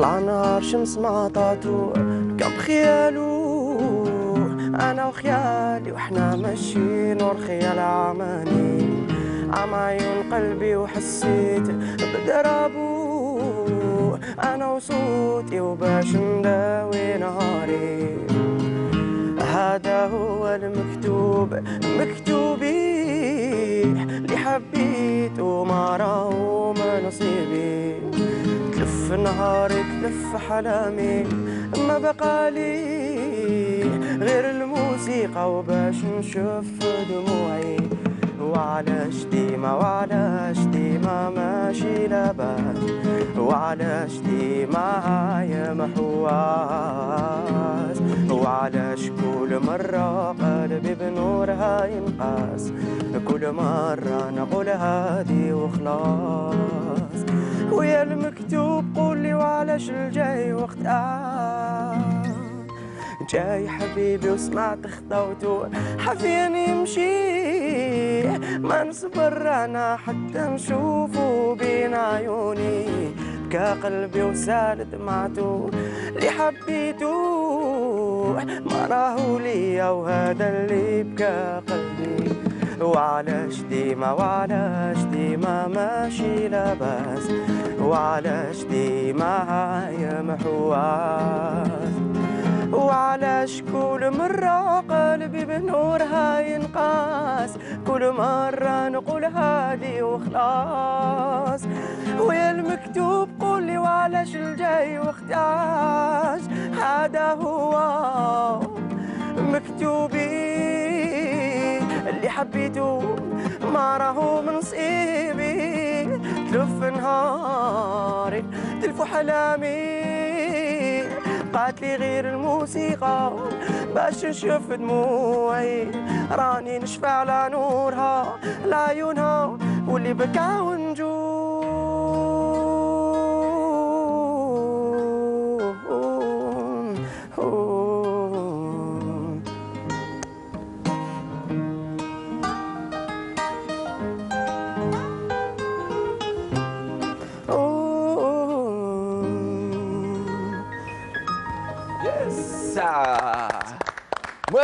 طلع نهار شمس معطاتو كان بخيالو انا وخيالي وحنا ماشيين والخيال عماني عم عيون قلبي وحسيت بضربو انا وصوتي وباش نداوي نهاري هذا هو المكتوب مكتوبي اللي حبيته ما راهو من نصيبي تلف نهاري تلف حلامي ما بقالي غير الموسيقى وباش نشوف دموعي وعلاش ديما ماشي لاباس وعلاش ديما هاي محواس وعلاش كل مرة قلبي بنورها ينقاس كل مرة نقول هادي وخلاص ويا المكتوب قولي وعلاش الجاي وقت جاي حبيبي وسمعت خطوته حفيني يمشي ما نصبر انا حتى نشوفه بين عيوني بكى قلبي وسالت دمعته اللي حبيته ما راهو ليا وهذا اللي بكى قلبي وعلاش ديما ماشي لاباس وعلاش ديما هاي محواس وعلاش كل مرة قلبي بنورها ينقاس كل مرة نقول هادي وخلاص ويا المكتوب قولي وعلاش الجاي واختاج هذا هو مكتوبي اللي حبيته ما راهو من نصيبي تلف نهاري تلف حلامي بقاتلي غير الموسيقى باش نشوف دموعي راني نشفى على نورها لعيونها واللي بكى ونجوم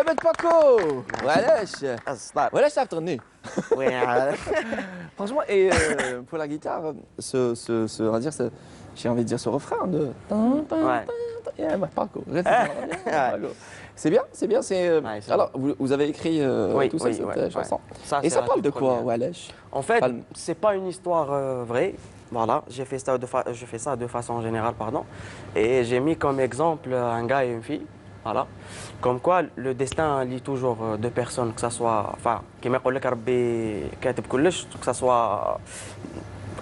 محمد باكو وعلاش السطار وعلاش تعرف تغني وي franchement et pour la guitare on va dire j'ai envie de dire ce refrain de yeah, Paco c'est bien c'est Ouais, c'est alors vous avez écrit Oui, tout ça oui, cette ouais, chanson Ça, et c'est ça la parle de toute quoi première. Walash En fait, Palme. c'est pas une histoire vraie. Voilà, je fais ça de façon générale, pardon. Et j'ai mis comme exemple un gars et une fille. Voilà. Comme quoi, le destin lie toujours deux personnes, que ça soit. Enfin, كما يقول لك ربي كاتب كلش, que ça soit.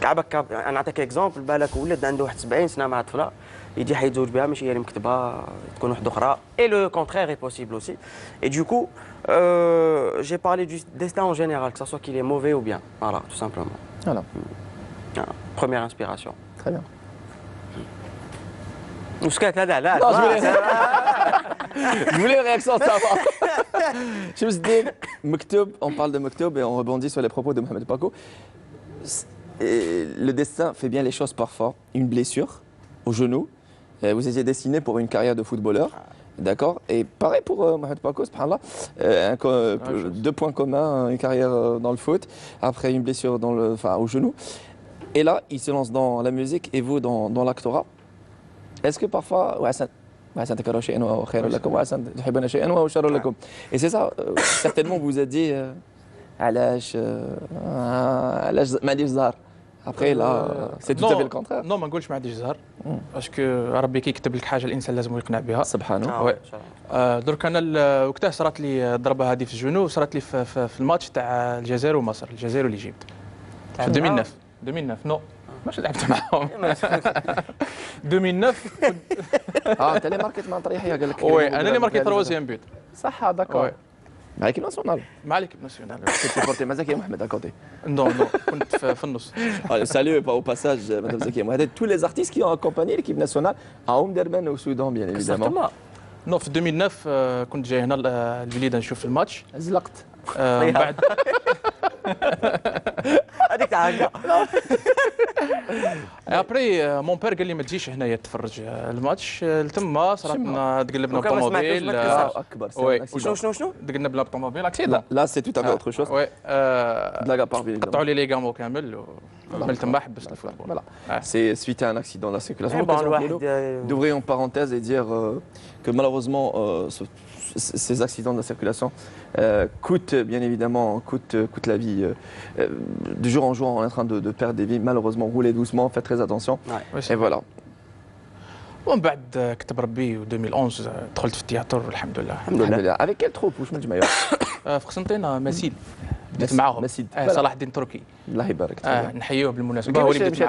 كعبك انا نعطيك اكزومبل بالك ولد عنده 71 سنه مع طفله يجي حيتزوج بها ماشي هي اللي مكتبها تكون واحده اخرى et le contraire est possible aussi et du coup j'ai parlé du destin en général que ça soit qu'il est mauvais ou bien voilà tout simplement voilà première inspiration très bien وسكات هذا لا non je voulais une réaction savoir je me suis dit Mektoub on parle de Mektoub et on rebondit sur les propos de Mohamed Paco. Et le destin fait bien les choses parfois. Une blessure au genou. Vous étiez destiné pour une carrière de footballeur. D'accord. Et pareil pour Mohamed Paco, subhanallah. Deux points communs, une carrière dans le foot. Après une blessure au genou. Et là, il se lance dans la musique et vous dans l'actorat. Est-ce que parfois, وعسى تكرهوا شيئا وهو خير لكم وعسى تحبون شيئا وهو شر لكم. Et c'est ça, certainement vous a dit علاش ما عنديش زهر. Après là, c'est tout à fait le contraire. نو ما نقولش ما عنديش زهر باسكو ربي كي يكتب لك حاجه الانسان لازم يقنع بها سبحانه. وي درك انا وقتها صرات لي الضربه هذه في الجنو صرات لي في الماتش تاع الجزائر ومصر الجزائر والإيجيبت في 2009 نو ماش لعبت معاهم 2009 انت اللي ماركت مع طريحيه قال لك وي انا اللي ماركي تروازيام بيت صح داكور مع ليكيب ناسيونال مع ليكيب ناسيونال كنت بورتي مع زكي محمد اكوتي نو كنت في النص Salut au passage madame Zakia Mohamed tous les artistes qui ont accompagné l'équipe nationale à Omdurman au Soudan bien évidemment. نو في 2009 كنت جاي هنا الوليده نشوف الماتش زلقت من بعد هذيك تاع هكا ابري مون بير قال لي ما تجيش هنايا تفرج الماتش تما صراتنا تقلبنا بالطوموبيل اكبر شنو تقلبنا بالطوموبيل اكيد لا سي تو افي اوتر شوز وي بلاغ ابار قطعوا لي لي غامو كامل ومن تما حبست الفوتبول C'est suite à un accident de la circulation. D'ouvrir une parenthèse et dire que malheureusement ces accidents de la circulation coûtent bien évidemment coûtent la vie. Du jour en jour on est en train de perdre des vies. Malheureusement roulez doucement, faites très attention. Et voilà. ومن بعد كتب ربي 2011 دخلت في التياتر والحمد لله. الحمد لله. Avec quelle troupe واش من جمعيه؟ في قسنطينه مسيل بديت معاهم صلاح الدين تركي الله يبارك نحيوه بالمناسبه هو اللي بديت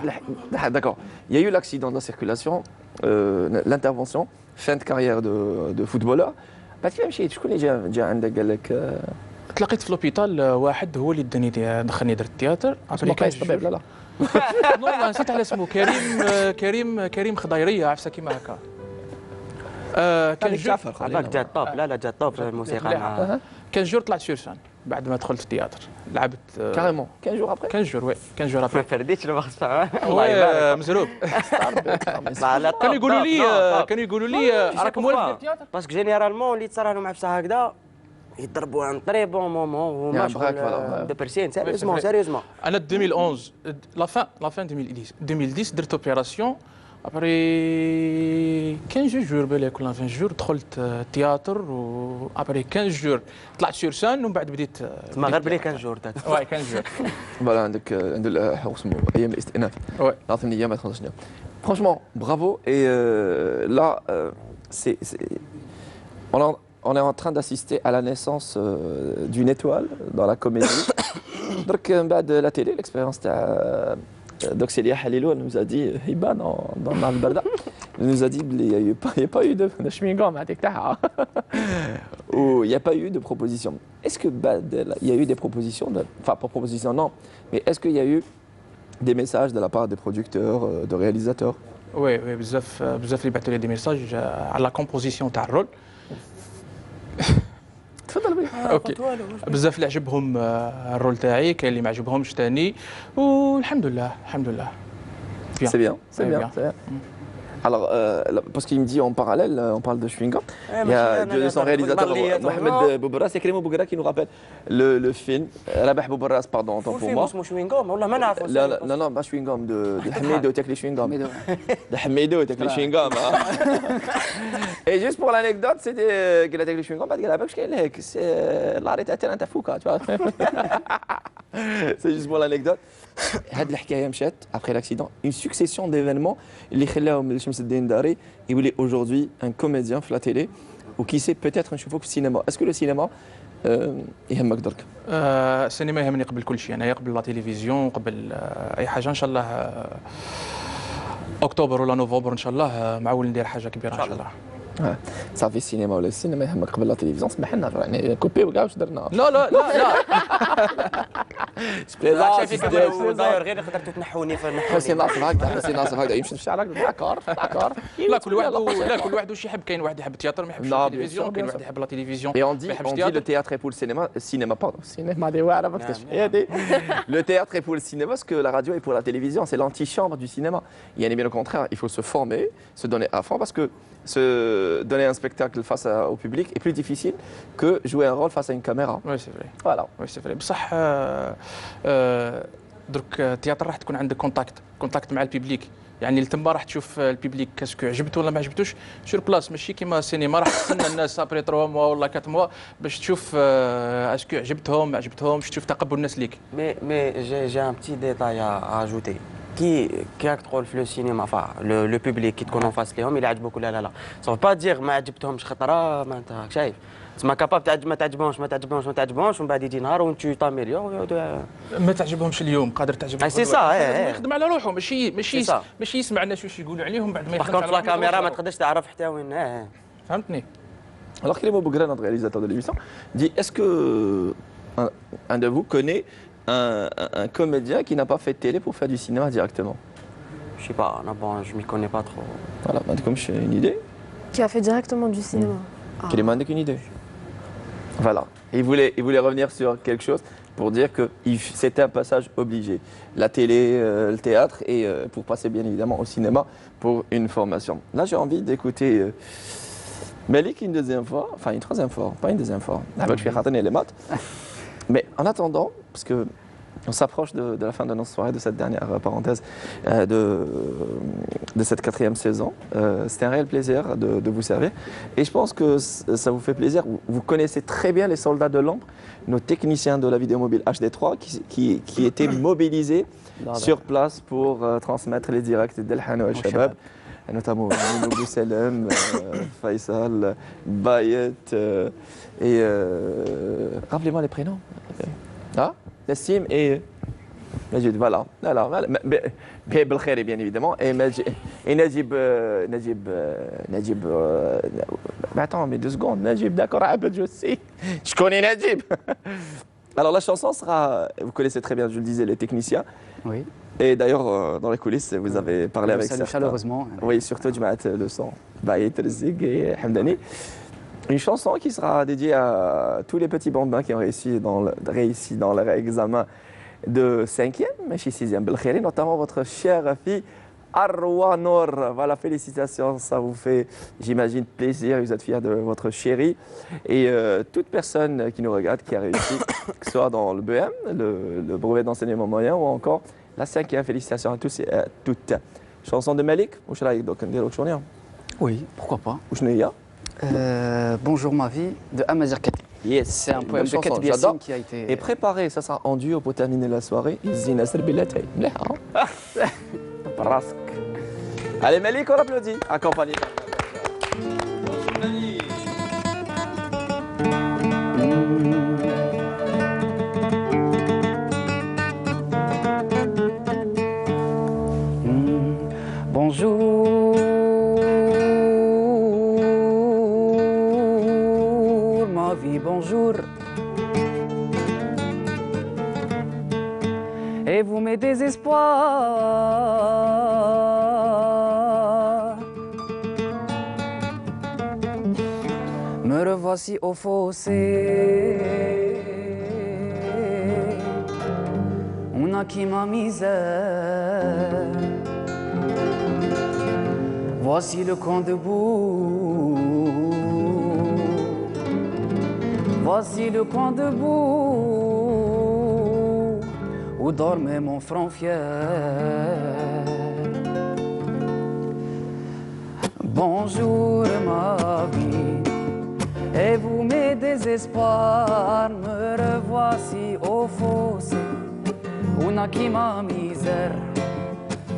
معاه. D'accord. Il y a eu l'accident de la circulation, l'intervention, fin de carrière de footballeur. بعد كده مشيت شكون اللي جا عندك قال لك تلاقيت في لوبيتال واحد هو اللي دخلني درت التياتر مقايس طبيب لا والله نسيت على اسمه كريم خضيريه عفسه كيما هكا كان جعفر عباك جات طاب لا جات طاب الموسيقى كان جور طلعت سورسان بعد ما دخلت في التياتر لعبت كاريمون 15 جور ابري 15 جور وي 15 جور ابري ما فرديتش الله يبارك مزروب كانوا يقولوا لي راك مولف التياتر باسكو جينيرالمون اللي تصرى لهم عفسه هكذا يضربوا عن طري بون مومون وما شغل دو بيرسين سيريوزمون انا 2011 لا فان 2010 درت اوبيراسيون ابري 15 جور بالك ولا 20 جور دخلت التياتر و ابري 15 جور طلعت سور سان ومن بعد بديت ما غير بلي 15 جور واي 15 جور فوالا عندك اسمه ايام الاستئناف لا 8 ايام 13 يوم franchement bravo et là c'est on est en train d'assister à la naissance d'une étoile dans la comédie. Donc, la télé, l'expérience de Doxelia Halilou nous a dit, Hiba dans le Barda, nous a dit qu'il n'y a pas eu de chewing-gum, ou il n'y a pas eu de proposition. Est-ce qu'il y a eu des propositions, enfin pas proposition non, mais est-ce qu'il y a eu des messages de la part des producteurs, de réalisateurs? Oui, بزاف اللي بعثوا لي دي ميساج على لا كومبوزيسيون تاع الرول. تفضل بيه اوكي بزاف اللي عجبهم الرول تاعي كاين اللي ما عجبهمش ثاني والحمد لله C'est bien. Alors, parce qu'il me dit en parallèle, on parle de chewing-gum. Il y a de son réalisateur Mohamed Boubarras, c'est Karim Bougra qui nous rappelle le film. Rabah Boubarras, pardon, autant pour moi. Non, pas chewing-gum, de Hamido, avec les chewing-gum. De Hamido, avec les chewing-gum. Et juste pour l'anecdote, c'était qu'il a avec les chewing-gum, parce qu'il a pas que c'est l'arrêt à terre, tu vois. C'est juste pour l'anecdote. هاد الحكايه مشات après l'accident une succession d'événements اللي خلاهم شمس الدين داري يولي aujourd'hui un comédien في la télé وكي سي peut-être نشوفوك في السينما. est-ce que le cinéma يهمك درك؟ السينما يهمني قبل كل شيء انا قبل لا تلفزيون قبل اي حاجه ان شاء الله اكتوبر ولا نوفمبر ان شاء الله معول ندير حاجه كبيره ان شاء الله. صافي السينما ولا السينما يهمك قبل لا تلفزيون سمح لنا يعني كوبي وكاع واش درنا. لا شايفك داير غير قدرتوا تنحوني حسين ناصر هكذا يمشي في الشارع داكور لا كل واحد واش يحب كاين واحد يحب التياتر ما يحبش التلفزيون كاين واحد يحب لا تلفزيون et on dit le théâtre est pour le cinéma pardon cinéma دي واعره ما كنتش le théâtre est pour le cinéma parce que la radio est pour la télévision c'est l'antichambre du cinéma. يعني bien au contraire il faut se former se donner à fond parce que se donner un spectacle face au public est plus difficile que jouer un rôle face à une caméra. Oui, c'est vrai. Voilà. Oui, c'est vrai. بصح درك التياتر راح تكون عندك كونتاكت مع البيبليك يعني لتما راح تشوف البيبليك كاسكو عجبته ولا ما عجبتوش سور بلاس، ماشي كيما السينما راح تستنى الناس ابري 3 موا ولا 4 موا باش تشوف اسكو عجبتهم ما عجبتهمش، تشوف تقبل الناس ليك. مي جي ان بتي ديتاي ا اجوتي كي راك تقول في لو سينما لو بوبليك كي تكون فاس ليهم الى عجبوك ولا لا سو با دير ما عجبتهمش خطره ما انت شايف تسمى كاباب ما تعجبهمش ومن بعد يجي نهار وانت تاميليور ما تعجبهمش اليوم قادر تعجبهم سي سا يخدم على روحه، ماشي يسمع الناس واش يقولوا عليهم بعد ما يخدم على روحه. لا كاميرا ما تقدرش تعرف حتى وين فهمتني. Alors Clément Beaugrand, notre réalisateur de l'émission, dit est-ce que un de vous connaît un comédien qui n'a pas fait de télé pour faire du cinéma directement? Je sais pas, bon, je m'y connais pas trop. Voilà, comme j'ai une idée. Qui a fait directement du cinéma. Clément n'a qu'une idée. Voilà. Il voulait revenir sur quelque chose pour dire que c'était un passage obligé. La télé, le théâtre et pour passer bien évidemment au cinéma pour une formation. Là, j'ai envie d'écouter Malik une deuxième fois, enfin une troisième fois, pas une deuxième fois. Je vais rater les maths. Mais en attendant, parce que on s'approche de la fin de notre soirée, de cette dernière parenthèse de cette 4e saison. C'était un réel plaisir de vous servir. Et je pense que ça vous fait plaisir. Vous connaissez très bien les soldats de l'ombre, nos techniciens de la vidéo mobile HD3 qui étaient mobilisés sur place pour transmettre les directs d'El-Hano El Shabab. Notamment Mino Bousselem, Faisal, Bayet et... rappelez-moi les prénoms. Ah Nassim et Najib, voilà. Alors, بالخير bien évidemment. Et Najib. Mais attends, mais 2 secondes. Najib, d'accord, Abed, je sais. Je connais Najib. Alors la chanson sera, vous connaissez très bien, je le disais, les techniciens. Oui. Et d'ailleurs, dans les coulisses, vous avez parlé avec certains. Chaleureusement. Oui, surtout du Maat le son. Bayet, Rzig et Hamdani. Une chanson qui sera dédiée à tous les petits bambins qui ont réussi dans leur examen de 5e, mais chez 6e, Belkhiri, notamment votre chère fille Arwa Nour. Voilà, félicitations, ça vous fait, j'imagine, plaisir, vous êtes fiers de votre chérie. Et toute personne qui nous regarde, qui a réussi, que ce soit dans le BM, le brevet d'enseignement moyen ou encore la 5e, félicitations à tous et à toutes. Chanson de Malik, ou je l'ai dit, Oui, pourquoi pas. Ou je n'ai pas. Bonjour ma vie de Amazir Kati. Yes, c'est un poème de Kati Yassine qui a été. Et préparé, ça sera en duo pour terminer la soirée. Allez Malik, on applaudit. Accompagné. Bonjour. Bonjour. Et vous mes désespoirs, me revoici au fossé. On a qui ma misère. Voici le coin debout. Voici le coin debout où dormait mon front fier. Bonjour ma vie, et vous mes désespoirs, me revoici au fossé où naquit ma misère.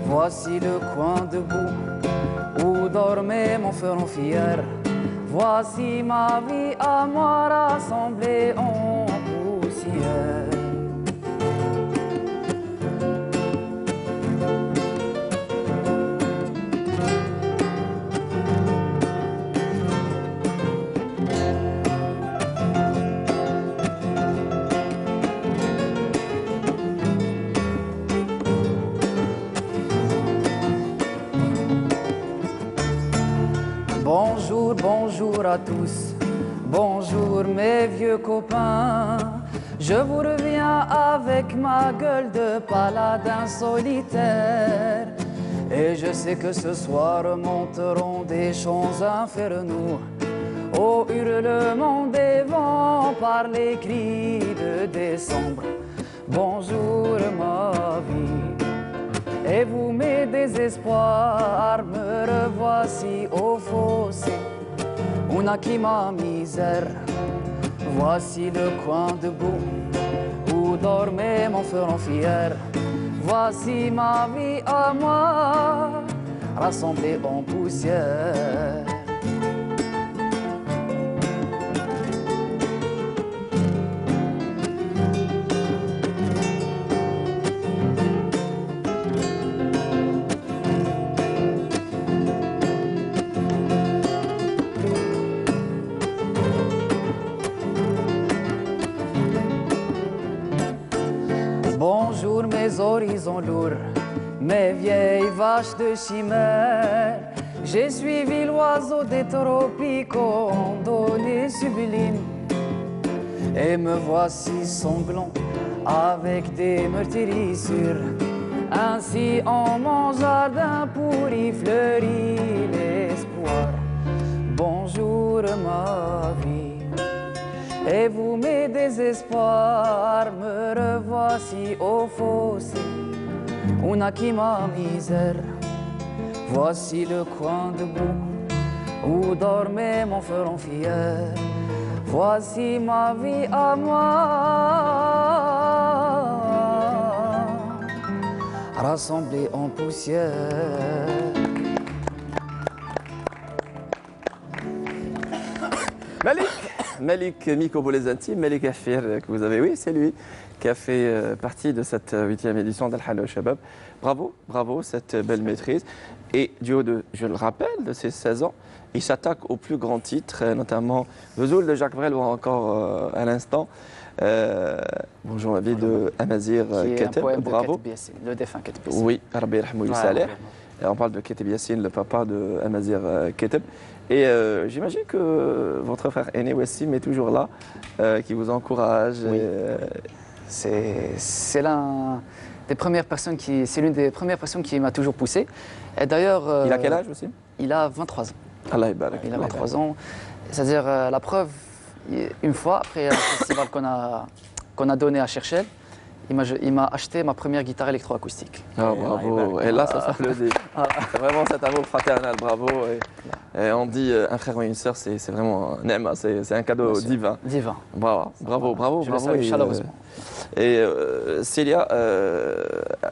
Voici le coin debout où dormait mon front fier. Voici ma vie à moi rassemblée en poussière. Bonjour, bonjour à tous, bonjour mes vieux copains. Je vous reviens avec ma gueule de paladin solitaire. Et je sais que ce soir monteront des chants infernaux au hurlement des vents par les cris de décembre. Bonjour ma vie, Et vous, mes désespoirs, me revoici au fossé. Una qui ma misère, voici le coin debout où dormait mon front fier. Voici ma vie à moi, rassemblée en poussière. Bonjour mes horizons lourds, mes vieilles vaches de chimère. J'ai suivi l'oiseau des tropiques en données sublimes. Et me voici sanglant avec des meurtrissures. Ainsi en mon jardin pourri fleurit l'espoir. Bonjour ma vie. Et vous, mes désespoirs, me revoici au fossé. Una qui ma misère, voici le coin debout où dormait mon front fier. Voici ma vie à moi, rassemblée en poussière. Malik Miko pour les intimes, Malik Afir, que vous avez, oui, c'est lui qui a fait partie de cette 8e édition d'Al-Hala Shabab. Bravo, bravo, cette belle maîtrise. Et du haut de, je le rappelle, de ses 16 ans, il s'attaque aux plus grands titres, notamment Vesoul de Jacques Brel ou encore à l'instant. Bonjour, la vie de Amazir Keteb, bravo. Le défunt Keteb Yassine. Oui, Rabbi Rahmou Saleh. On parle de Keteb Yassine, le papa de Amazir Keteb. Et j'imagine que votre frère aîné Wassim est toujours là, qui vous encourage. Oui. C'est l'une des premières personnes qui m'a toujours poussé. Et d'ailleurs, il a quel âge Wassim? Il a 23 ans. Allah barak. Il a 23 ans. C'est-à-dire la preuve, une fois après un festival qu'on a donné à Cherchel, il m'a acheté ma première guitare électroacoustique. Ah, bravo. Et là, ça s'applaudit. C'est vraiment cet amour fraternel, bravo. Et on dit un frère ou une sœur, c'est vraiment un aime, c'est un cadeau divin. Divin. Bravo, bravo, bravo. Je le salue chaleureusement. Et Célia,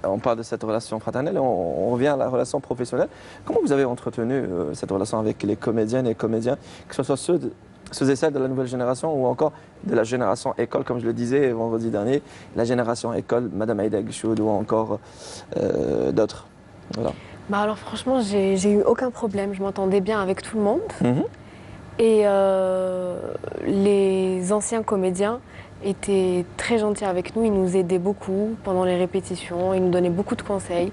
on parle de cette relation fraternelle, on revient à la relation professionnelle. Comment vous avez entretenu cette relation avec les comédiennes et comédiens, que ce soit ceux et celles de la nouvelle génération ou encore de la génération école, comme je le disais vendredi dernier, la génération école, Madame Aïda Guichoud ou encore d'autres. Voilà. Bah alors franchement, j'ai eu aucun problème, je m'entendais bien avec tout le monde. Et les anciens comédiens étaient très gentils avec nous, ils nous aidaient beaucoup pendant les répétitions, ils nous donnaient beaucoup de conseils.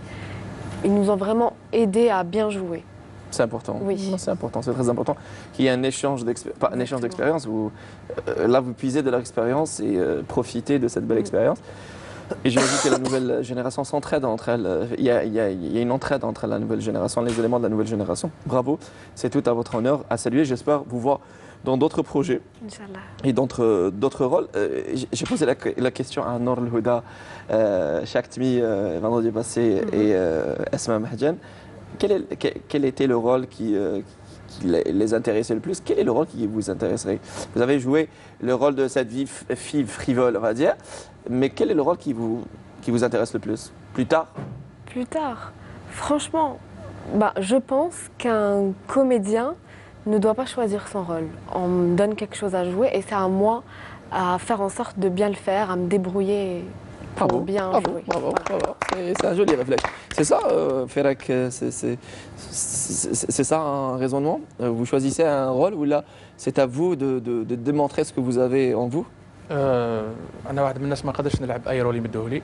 Ils nous ont vraiment aidés à bien jouer. C'est important. Oui. C'est important, c'est très important qu'il y ait un échange d'expérience où là vous puisez de leur expérience et profitez de cette belle expérience. Et j'imagine que la nouvelle génération s'entraide entre elles. Il y a une entraide entre la nouvelle génération, les éléments de la nouvelle génération. Bravo, c'est tout à votre honneur à saluer. J'espère vous voir dans d'autres projets et d'autres rôles. J'ai posé la question à Nour El-Houda, Chaktmi, vendredi passé, et Esma Mahjan. Quel était le rôle qui les intéressait le plus? Quel est le rôle qui vous intéresserait? Vous avez joué le rôle de cette fille frivole, on va dire, mais quel est le rôle qui vous intéresse le plus? Plus tard? Plus tard. Franchement, je pense qu'un comédien ne doit pas choisir son rôle. On me donne quelque chose à jouer et c'est à moi à faire en sorte de bien le faire, à me débrouiller pour bien jouer. Bravo. C'est un joli réflexe. C'est ça, Ferek, c'est ça un raisonnement? Vous choisissez un rôle ou là, c'est à vous de démontrer ce que vous avez en vous? أنا واحد من الناس ما نقدرش نلعب أي رول يمدوه لي.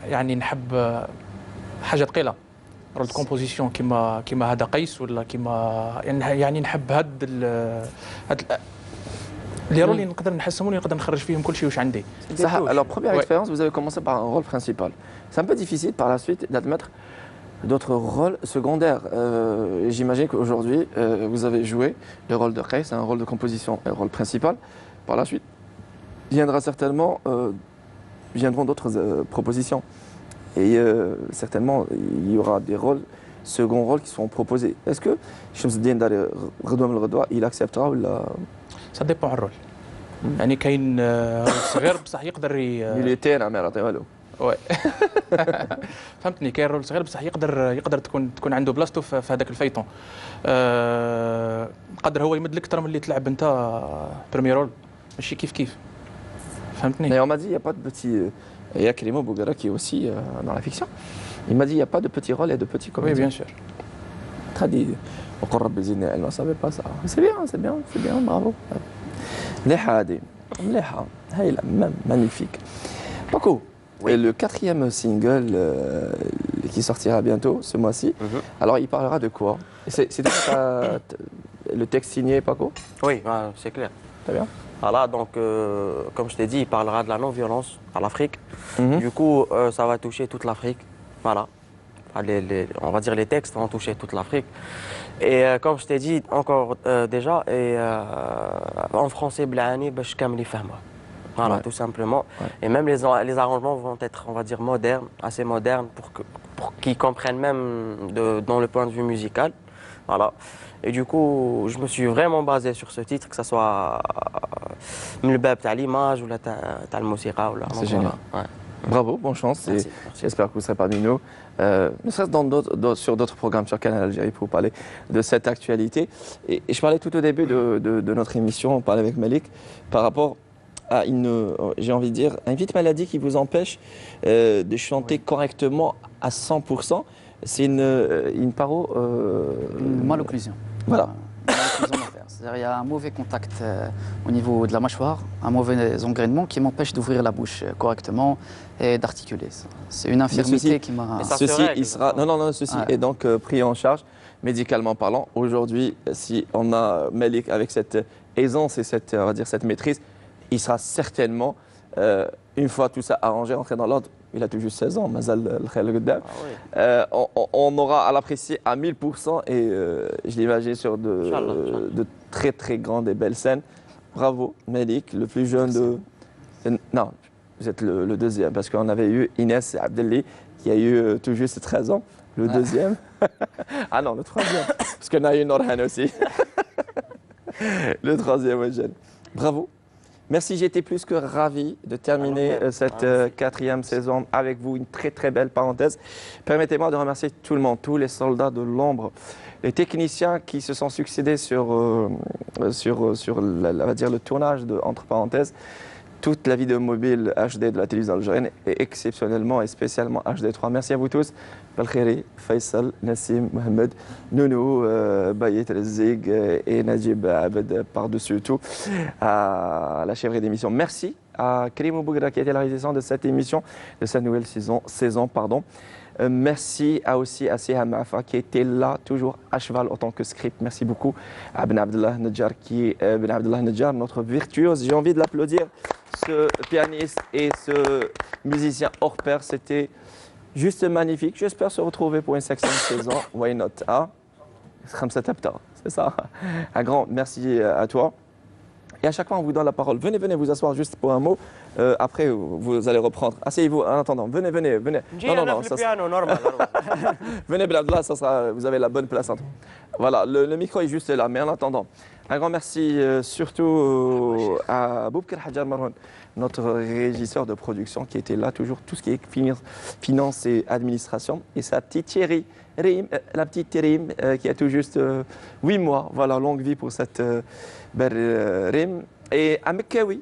يعني نحب حاجة ثقيلة. رول كومبوزيسيون كيما هذا قيس ولا كيما يعني نحب هاد les rôles اللي نقدر نحسهم ونقدر نخرج فيهم كل شيء واش عندي. Alors première expérience, vous avez commencé par un rôle principal. C'est un peu difficile par la suite d'admettre d'autres rôles secondaires. J'imagine qu'aujourd'hui, vous avez joué le rôle de Qais, c'est un rôle de composition, un rôle principal. Par la suite, viendront d'autres propositions. Et certainement, il y aura des rôles, second rôles qui seront proposés. Est-ce que Shams Eddine Dari غدوة من الغدوة il acceptera ولا سا ديبون على الرول. يعني كاين رول صغير بصح يقدر ميليتير ما يعطيوها له. وي فهمتني، كاين رول صغير بصح يقدر تكون عنده بلاصتو في هذاك الفيطون. قدر هو يمد لك اكثر من اللي تلعب انت بريمير رول، ماشي كيف فهمتني. Mais on m'a dit il n'y a pas de petit. Il y a Kelimo Bougara qui est aussi dans la fiction. Il m'a dit il n'y a pas de petits rôles et de petits comédiens. Oui, bien sûr. Très dit. Elle ne savait pas ça. C'est bien, bravo. مليحة هذه مليحة هايلة magnifique. Paco, et le 4e single qui sortira bientôt ce mois-ci, alors il parlera de quoi? C'est le texte signé Paco? Oui, c'est clair. Très bien. Voilà, donc comme je t'ai dit, il parlera de la non-violence à l'Afrique. Du coup, ça va toucher toute l'Afrique. Voilà. On va dire les textes vont toucher toute l'Afrique. Et comme je t'ai dit encore déjà, et en français, Blani, باش كامل يفهمها. Voilà, tout simplement. Ouais. Et même les arrangements vont être, on va dire, modernes, assez modernes, pour qu'ils comprennent même dans le point de vue musical. Voilà. Et du coup, je me suis vraiment basé sur ce titre, que ce soit le bab à l'image ou la musique. C'est génial. Ouais. Bravo, bonne chance. Merci. J'espère que vous serez parmi nous. Ne serait-ce sur d'autres programmes sur Canal Algérie pour parler de cette actualité. Et je parlais tout au début de notre émission, on parlait avec Malik, par rapport à j'ai envie de dire, une petite maladie qui vous empêche de chanter correctement à 100%. C'est une paro... Une malocclusion. Voilà. C'est-à-dire il y a un mauvais contact au niveau de la mâchoire, un mauvais engrainement qui m'empêche d'ouvrir la bouche correctement et d'articuler. C'est une infirmité qui m'a... Ceci, il sera... Ceci est donc pris en charge médicalement parlant. Aujourd'hui, si on a Malik avec cette aisance et cette, on va dire, cette maîtrise, il sera certainement, une fois tout ça arrangé, rentré dans l'ordre. Il a tout juste 16 ans, Mazal on aura à l'apprécier à 1000% et je l'imagine sur de très très grandes et belles scènes. Bravo, Malik, le plus jeune de... Non, vous êtes le deuxième, parce qu'on avait eu Inès Abdelli qui a eu tout juste 13 ans. Le deuxième. Ah non, le troisième. Parce qu'on a eu Norhan aussi. Le troisième jeune. Bravo. Merci, j'ai été plus que ravi de terminer cette 4e saison avec vous. Une très très belle parenthèse. Permettez-moi de remercier tout le monde, tous les soldats de l'ombre, les techniciens qui se sont succédés sur on va dire, le tournage de Entre parenthèses. Toute la vidéo mobile HD de la télévision algérienne et exceptionnellement et spécialement HD3. Merci à vous tous. Balkhairi, Faisal, Nassim, Mohamed, Nounou, Bayet Rezig et Najib Abed par-dessus tout à la chèvrerie d'émission. Merci à Kelimo Bougara qui a été la réalisation de cette émission, de cette nouvelle saison. Merci aussi à Siham Afa qui était là, toujours à cheval en tant que script. Merci beaucoup à Ben Abdallah Nedjar Ben Abdallah Nedjar, notre virtuose. J'ai envie de l'applaudir, ce pianiste et ce musicien hors pair. C'était juste magnifique. J'espère se retrouver pour une 5e saison. Why not? C'est ça. Un grand merci à toi. Et à chaque fois, on vous donne la parole. Venez vous asseoir juste pour un mot. Après, vous allez reprendre. Asseyez-vous en attendant. Venez. Non, ça piano normal. Venez, Bladla, vous avez la bonne place. Voilà, le micro est juste là. Mais en attendant, un grand merci surtout à Boubkar Hadjar Marwan, notre régisseur de production qui était là toujours, tout ce qui est finance et administration. Et sa petite Thierry, la petite Rim qui a tout juste 8 mois. Voilà, longue vie pour cette belle Rim. Et à Mekawi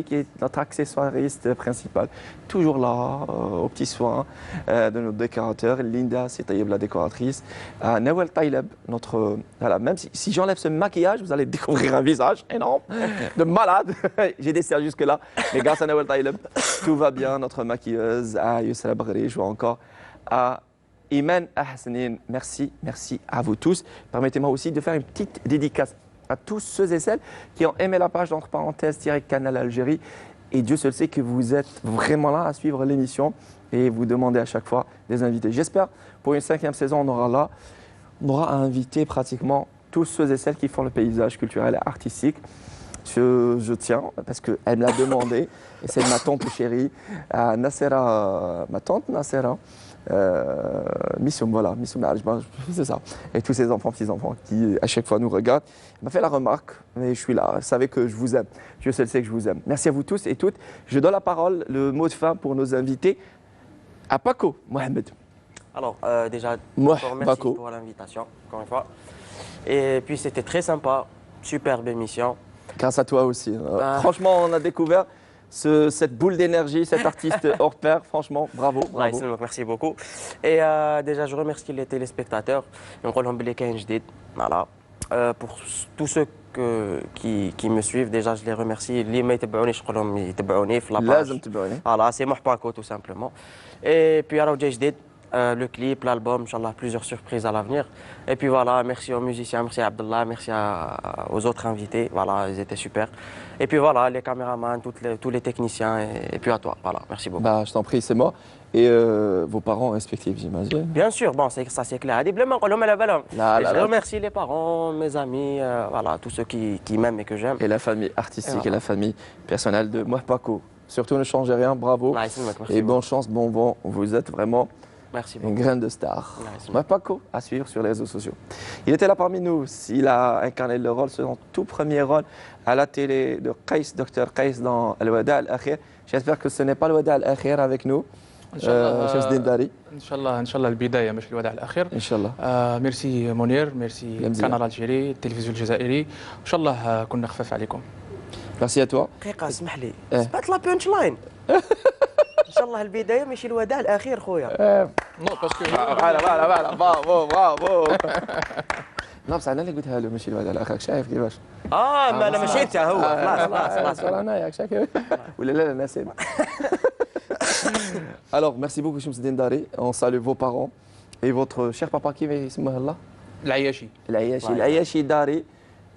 qui est notre accessoiriste principal, toujours là, aux petits soins de nos décorateurs. Linda, c'est la décoratrice. Nawel Taïleb, notre... Voilà, même si j'enlève ce maquillage, vous allez découvrir un visage énorme, de malade. J'ai des serres jusque-là. Mais grâce à Nawel Taïleb, tout va bien. Notre maquilleuse, à Youssra Baghri, je vois encore, à Iman Ahsanin. Merci à vous tous. Permettez-moi aussi de faire une petite dédicace à tous ceux et celles qui ont aimé la page d'Entre parenthèses Canal Algérie. Et Dieu seul sait que vous êtes vraiment là à suivre l'émission et vous demandez à chaque fois des invités. J'espère pour une 5e saison, on aura à inviter pratiquement tous ceux et celles qui font le paysage culturel et artistique. Je tiens, parce qu'elle me l'a demandé, et c'est ma tante chérie, Nassera, ma tante Nassera, Missoum, voilà, Missoum Arjba, c'est ça. Et tous ses enfants, petits-enfants, qui à chaque fois nous regardent. Elle m'a fait la remarque, mais je suis là, vous savez que je vous aime. Dieu seul sait que je vous aime. Merci à vous tous et toutes. Je donne la parole, le mot de fin pour nos invités, à Paco, Mohamed. Alors, déjà, Moi, encore Paco. merci pour l'invitation, encore une fois. Et puis, c'était très sympa, superbe émission. Grâce à toi aussi. Ah. Franchement, on a découvert cette boule d'énergie, cet artiste hors pair. Franchement, bravo, Ouais, bravo. c'est merci beaucoup. Et déjà, je remercie les téléspectateurs. نقول لهم بلي كاين جديد. Voilà. Pour tous ceux qui me suivent, déjà, je les remercie. اللي ما يتبعونيش نقول لهم يتبعوني في la لازم page. تبعوني. Voilà, c'est Mohpako tout simplement. Et puis, راهو جاي جديد. Le clip, l'album, Inch'Allah, plusieurs surprises à l'avenir. Et puis voilà, merci aux musiciens, merci à Abdullah, merci aux autres invités. Voilà, ils étaient super. Et puis voilà, les caméramans, tous les techniciens, et puis à toi. Voilà, merci beaucoup. Bah, je t'en prie, c'est moi. Et vos parents respectifs, j'imagine. Bien sûr, bon, ça c'est clair. Hadi bla ma nqolhom ala balhom. Là, là, Je là. remercie les parents, mes amis, voilà, tous ceux qui m'aiment et que j'aime. Et la famille artistique Et et la famille personnelle de Mohpako. Surtout, ne changez rien, bravo. Ouais, c'est le mec, merci Et beaucoup. bonne chance, bon vent. Vous êtes vraiment Merci une beaucoup. graine de star. Ouais, c'est Mohpako, à suivre sur les réseaux sociaux. Il était là parmi nous. Il a incarné le rôle, son tout premier rôle à la télé de Qais, Dr Qais dans Al-Wada Al-Akhir. J'espère que ce n'est pas le Wada Al-Akhir avec nous. ان شاء الله Chef Dindari. ان شاء الله ان شاء الله البدايه مش الوداع الاخير. Inch'Allah. ميرسي منير، ميرسي مزيان. كنال الجيري، التلفزيون الجزائري، ان شاء الله كنا خفاف عليكم. Merci à toi. دقيقة اسمح لي. إيه. سمعت لا بونش لاين. ان شاء الله البداية ماشي الوداع الأخير خويا. نو باسكو فوالا برافو برافو. لا بصح انا اللي قلتها له ماشي الواد على اخاك شايف كيفاش ما أنا ماشي أنت هو. خلاص. انا ياك شايف ولا لا لا نسيت. Alors merci beaucoup Shams Dindari, on salue vos parents et votre cher papa qui est اسمه الله العياشي. العياشي داري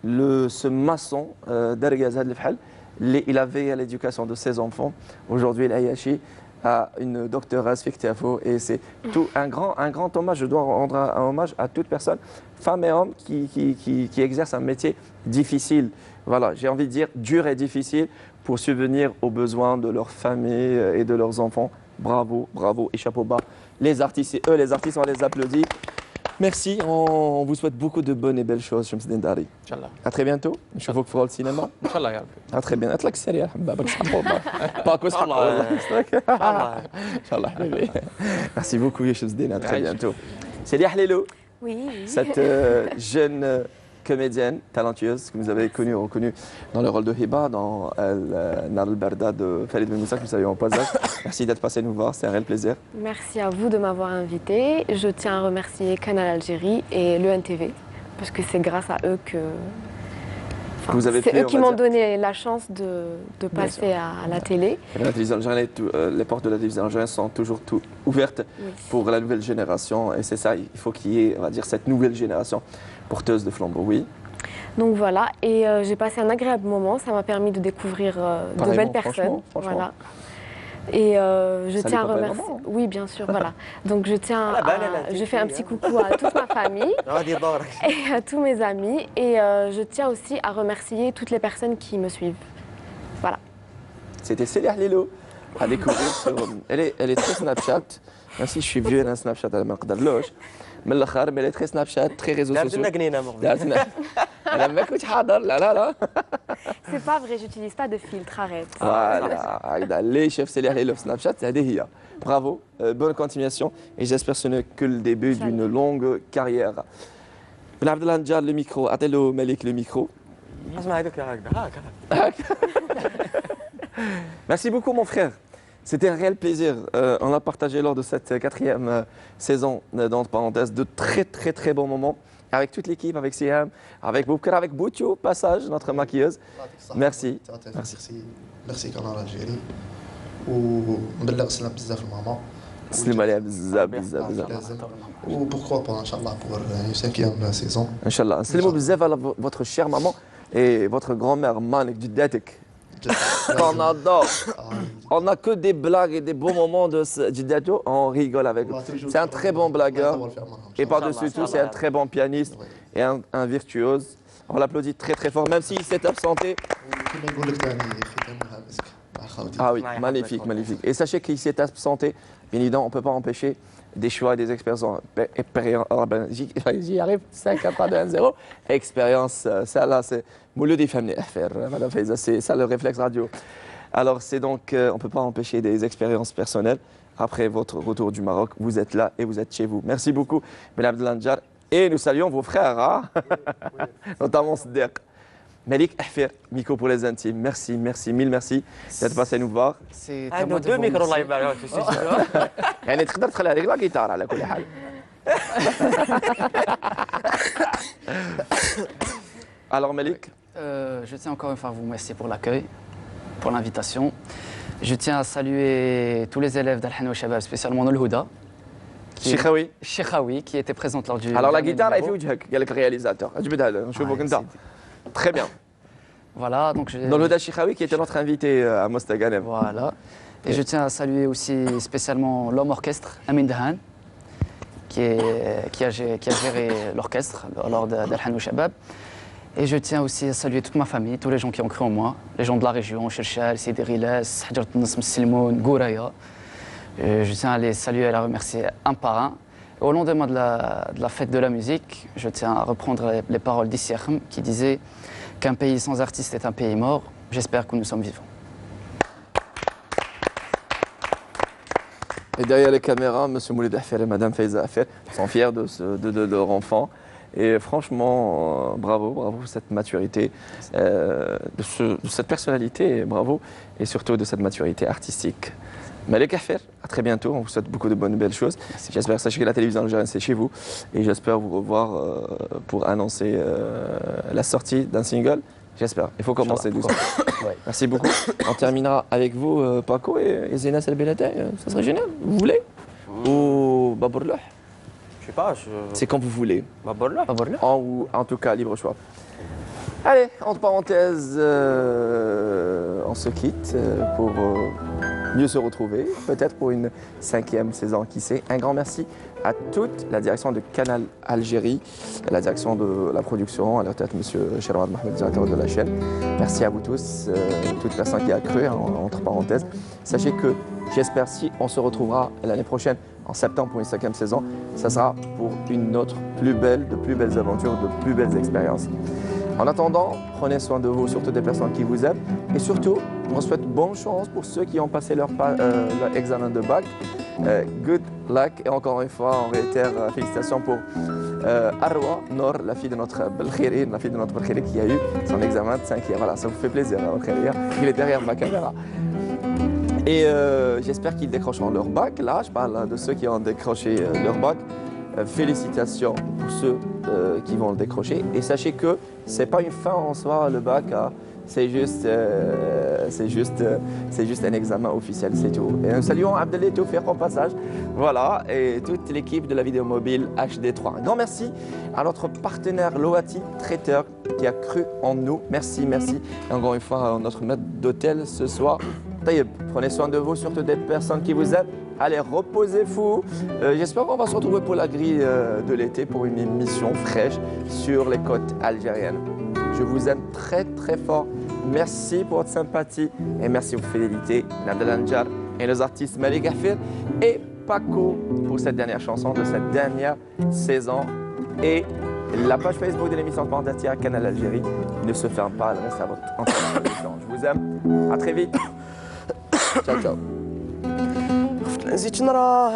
ce maçon d'Argaz هذا الفحل اللي il a veillé à l'éducation de ses enfants. Aujourd'hui العياشي a une doctoresse fictifo et c'est tout un grand hommage. Je dois rendre un hommage à toute personne, femme et homme, qui exerce un métier difficile. Voilà, j'ai envie de dire dur et difficile pour subvenir aux besoins de leur famille et de leurs enfants. Bravo, bravo et chapeau bas. Les artistes, c'est eux les artistes, on les applaudit. Merci, on vous souhaite beaucoup de bonnes et belles choses, Shams Dindari. ان شاء الله À très bientôt. نشوفوك في السينما. ان شاء الله يا ربي. À très bien. اطلق السريع حبابك شحال باكو صحاب الله. والله. الله. ان شاء الله حبيبي. Merci beaucoup Shams Dindari. À très bientôt. Célia Hlelo, Oui. cette jeune comédienne talentueuse que vous avez reconnue dans le rôle de Hiba dans Nar al-Barda de Khalid Ben Moussa que nous saluons au passage. Merci d'être passé nous voir, c'est un réel plaisir. Merci à vous de m'avoir invité. Je tiens à remercier Canal Algérie et l'ENTV parce que c'est grâce à eux que. Enfin, Vous avez c'est pu, eux on qui va m'ont dire. donné la chance de passer à la télé. La télévision algérienne, les portes de la télévision algérienne sont toujours ouvertes Oui. pour la nouvelle génération et c'est ça, il faut qu'il y ait, on va dire, cette nouvelle génération porteuse de flambeau. Oui. Donc voilà, et j'ai passé un agréable moment. Ça m'a permis de découvrir de Pareillement, belles personnes. franchement. Voilà. Et je Salut tiens à papa et remercier. maman. Oui, bien sûr, voilà. Donc je tiens Ah, bah, là, je tu fais un fais, petit coucou à toute ma famille غادي دورك. et à tous mes amis. Et je tiens aussi à remercier toutes les personnes qui me suivent. Voilà. C'était Célia Lilo à découvrir sur... Elle est très Snapchat, même si je suis vieux, elle Snapchat, elle m'a قدرلوش. من الاخر mais elle est très Snapchat, très réseaux دارت sociaux. لنا قنينة مغبي. دارتنا انا ما كنتش حاضر لا C'est pas vrai, j'utilise pas de filtre, arrête. Voilà, هكذا اللي شاف سيليا هليلو في سناب شات هذه هي. Bravo, bonne continuation et j'espère que ce n'est que le début d'une longue carrière. Ben Abdellah Ndjar, le micro, Atelo Malik le micro. اسمع هذوك هكذا. Merci beaucoup mon frère. C'était un réel plaisir. On a partagé lors de cette quatrième saison, dans parenthèse, de très bons moments avec toute l'équipe, avec Siam, avec Boubkar, avec Boutio, passage, notre maquilleuse. Merci. ميرسي قناه الجيري ونبلغ سلام بزاف لماما سلم عليها بزاف بزاف بزاف. لازم وبوركوا با ان شاء الله pour une cinquième saison. Inch'Allah. Nselmou bzaf à votre chère maman et votre grand-mère Manek du Datek. Qu'on adore. On n'a que des blagues et des beaux moments de Djidato, on rigole avec lui. C'est un très bon blagueur et par-dessus tout, c'est un très bon pianiste et un virtuose. On l'applaudit très très fort, même s'il s'est absenté. كما نقول لك ثاني ختامها مسك مع خاوتي. Ah oui, magnifique, magnifique. Et sachez qu'il s'est absenté, bien évidemment, on ne peut pas empêcher des choix et des expériences. J'y arrive, 5 à 3, 2, 1, 0. Expérience, ça là, c'est Moulou des familles à faire, Madame Faiza, c'est ça le réflexe radio. Alors, c'est donc, on ne peut pas empêcher des expériences personnelles. Après votre retour du Maroc, vous êtes là et vous êtes chez vous. Merci beaucoup, Mesdames Abdelanjar. Et nous saluons vos frères, hein? Notamment Sdiq. Malik Ahfer, micro pour les intimes. Merci, merci, mille merci d'être passé nous voir. C'est Ah, nous deux micros là, يعني تقدر تخلي هذيك لا جيتار على كل حال. Alors Malik, Je tiens encore une fois à vous remercier pour l'accueil, pour l'invitation. Je tiens à saluer tous les élèves d'Al-Hanoua Shabab, spécialement Nol Houda, Chikhaoui. Chikhaoui, qui était présente lors du. Alors la dernier guitare, elle numéro. fait وجهك قال لك réalisateur. أجبدها له نشوفك أنت. Très bien. Voilà, donc je. Nol Houda Chikhaoui qui était notre invité à Mostaganem. Voilà. Et je tiens à saluer aussi spécialement l'homme orchestre, Amin Dahan, qui a géré l'orchestre lors d'Al-Hanoua Shabab. Et je tiens aussi à saluer toute ma famille, tous les gens qui ont cru en moi, les gens de la région, Cherchal, Sidi Riles, Hadjrat Nasm Silmoun, Gouraya. Je tiens à les saluer et à les remercier un par un. Et au lendemain de la fête de la musique, je tiens à reprendre les paroles d'Issy qui disait qu'un pays sans artiste est un pays mort. J'espère que nous sommes vivants. Et derrière les caméras, M. Moulid Ahfer et Mme Faiza Ahfer sont fiers de leur enfant. Et franchement, bravo, bravo pour cette maturité, de cette personnalité, bravo, et surtout de cette maturité artistique. Malik Ahfer, à très bientôt, on vous souhaite beaucoup de bonnes, belles choses. J'espère, sachez que la télévision algérienne, c'est chez vous, et j'espère vous revoir pour annoncer la sortie d'un single. J'espère, il faut commencer doucement. Ouais. Merci beaucoup. On terminera avec vous, Paco et Zena Selbelata, ça serait génial, vous voulez? Ou Babourlah? Je sais pas, C'est quand vous voulez. Babourlah. En tout cas, libre choix. Allez, entre parenthèses, on se quitte pour mieux se retrouver, peut-être pour une 5e saison, qui sait. Un grand merci à toute la direction de Canal Algérie, la direction de la production, à leur tête, M. Cherouad Mohamed, directeur de la chaîne. Merci à vous tous, toute personne qui a cru, entre parenthèses. Sachez que j'espère, si on se retrouvera l'année prochaine, en septembre pour une 5e saison, ça sera pour une autre de plus belles aventures, de plus belles expériences. En attendant, prenez soin de vous, surtout des personnes qui vous aiment. Et surtout, on souhaite bonne chance pour ceux qui ont passé leur examen de bac. Good luck. Et encore une fois, on réitère félicitations pour Arwa Nor, la fille de notre Belkhiri, qui a eu son examen de 5e. Voilà, ça vous fait plaisir, Belkhiri. Il est derrière ma caméra. Et j'espère qu'ils décrocheront leur bac. Là, je parle de ceux qui ont décroché leur bac. Félicitations pour ceux qui vont le décrocher. Et sachez que ce n'est pas une fin en soi, le bac. C'est juste un examen officiel, c'est tout. Et nous saluons Abdelé Toufir en passage. Voilà, et toute l'équipe de la vidéo mobile HD3. Un grand merci à notre partenaire Loati Traiteur qui a cru en nous. Merci, merci. Et encore une fois, à notre maître d'hôtel ce soir. Taïeb, prenez soin de vous, surtout des personnes qui vous aiment. Allez, reposez-vous. J'espère qu'on va se retrouver pour la grille de l'été pour une émission fraîche sur les côtes algériennes. Je vous aime très très fort. Merci pour votre sympathie et merci pour votre fidélité. Abdelanjar et les artistes Malik Ahfer et Paco pour cette dernière chanson de cette dernière saison. Et la page Facebook de l'émission Pandatia Canal Algérie ne se ferme pas, elle reste à votre entière. Je vous aime. À très vite. Ciao, ciao. نسيت نراه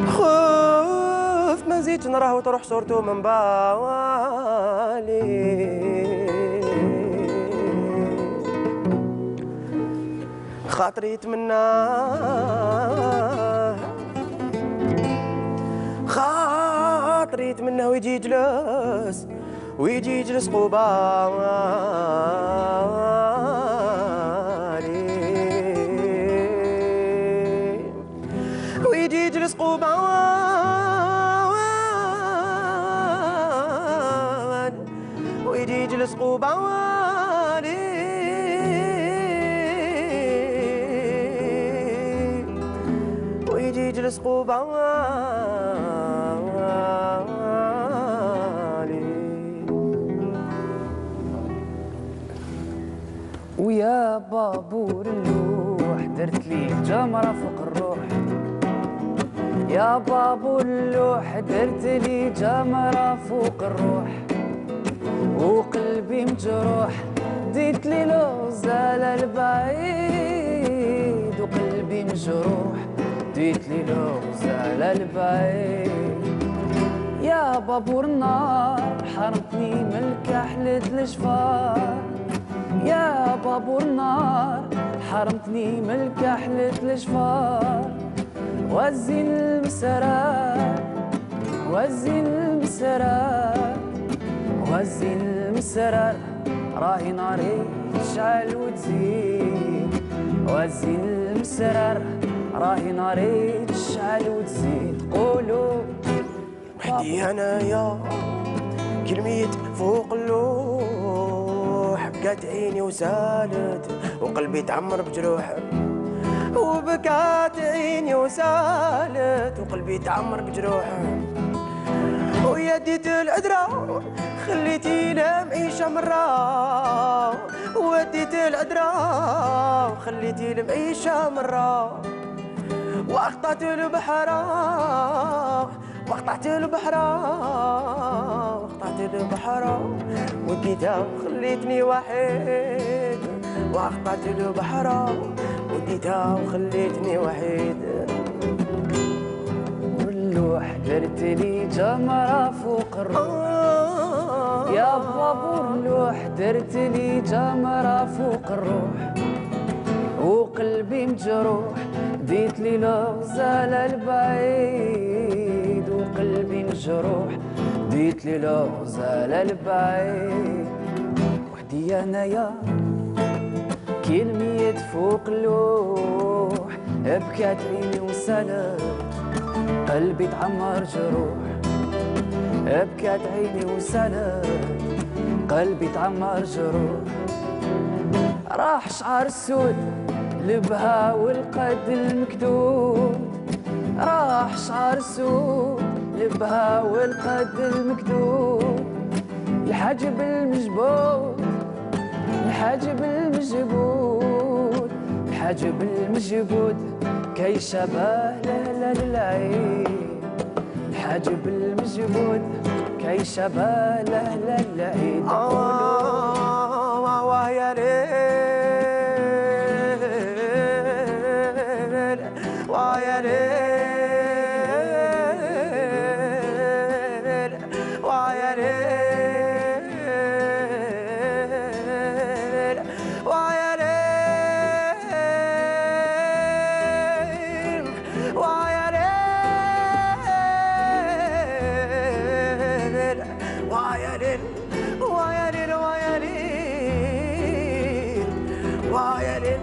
خف ما نزيدش نراه وتروح صورته من بالي خاطري يتمناه ويجي يجلس قبالي ويا بابور اللوح درت لي جمرة فوق الروح. يا بابور اللوح درت لي جمرة فوق الروح. وقلبي مجروح ديت لي لوزة للبعيد. وقلبي مجروح ديت لي لوزة للبعيد. يا بابور النار حرمتني من الكحلة الجفار. يا بابور النار حرمتني من الكحلة الجفار. وزين المسرار وزين المسرار وزين المسرار راهي ناري تشعل وتزيد. وزين المسرار راهي ناري تشعل وتزيد. قولوا وحدي انايا كلميت فوق اللوح. بكات عيني وسالت وقلبي تعمر بجروح. وبكات عيني وسالت وقلبي تعمر بجروح. ويديت العذرة خليتي المعيشة مرة. وديت العذرة وخليتي المعيشة مرة. وأخطأت البحر وقطعت البحر وقطعت البحر. وديتها وخليتني وحيد. وقطعت البحر وديتها وخليتني وحيد. واللوح درت لي جمرة فوق الروح. يا بابور اللوح درت لي جمرة فوق الروح. وقلبي مجروح ديت لي لوزة للبعيد. وقلبي مجروح ديت لي لوزة للبعيد. وحدي انايا كلميت فوق اللوح. بكات عيني وسالت قلبي تعمر جروح. بكات عيني وسالت قلبي تعمر جروح. راح شعر السود لبها والقد المكدود. راح شعر السود لبها والقد المكدود. الحجب المجبود الحجب المجبود الحجب المجبود كي شبه لهلا للعيد. الحجب المجبود كي شبه لهلا للعيد. ويا ليل ويا ليل ويا ليل ويا ليل ويا ليل ويا ليل ويا ليل ويا ليل ويا ليل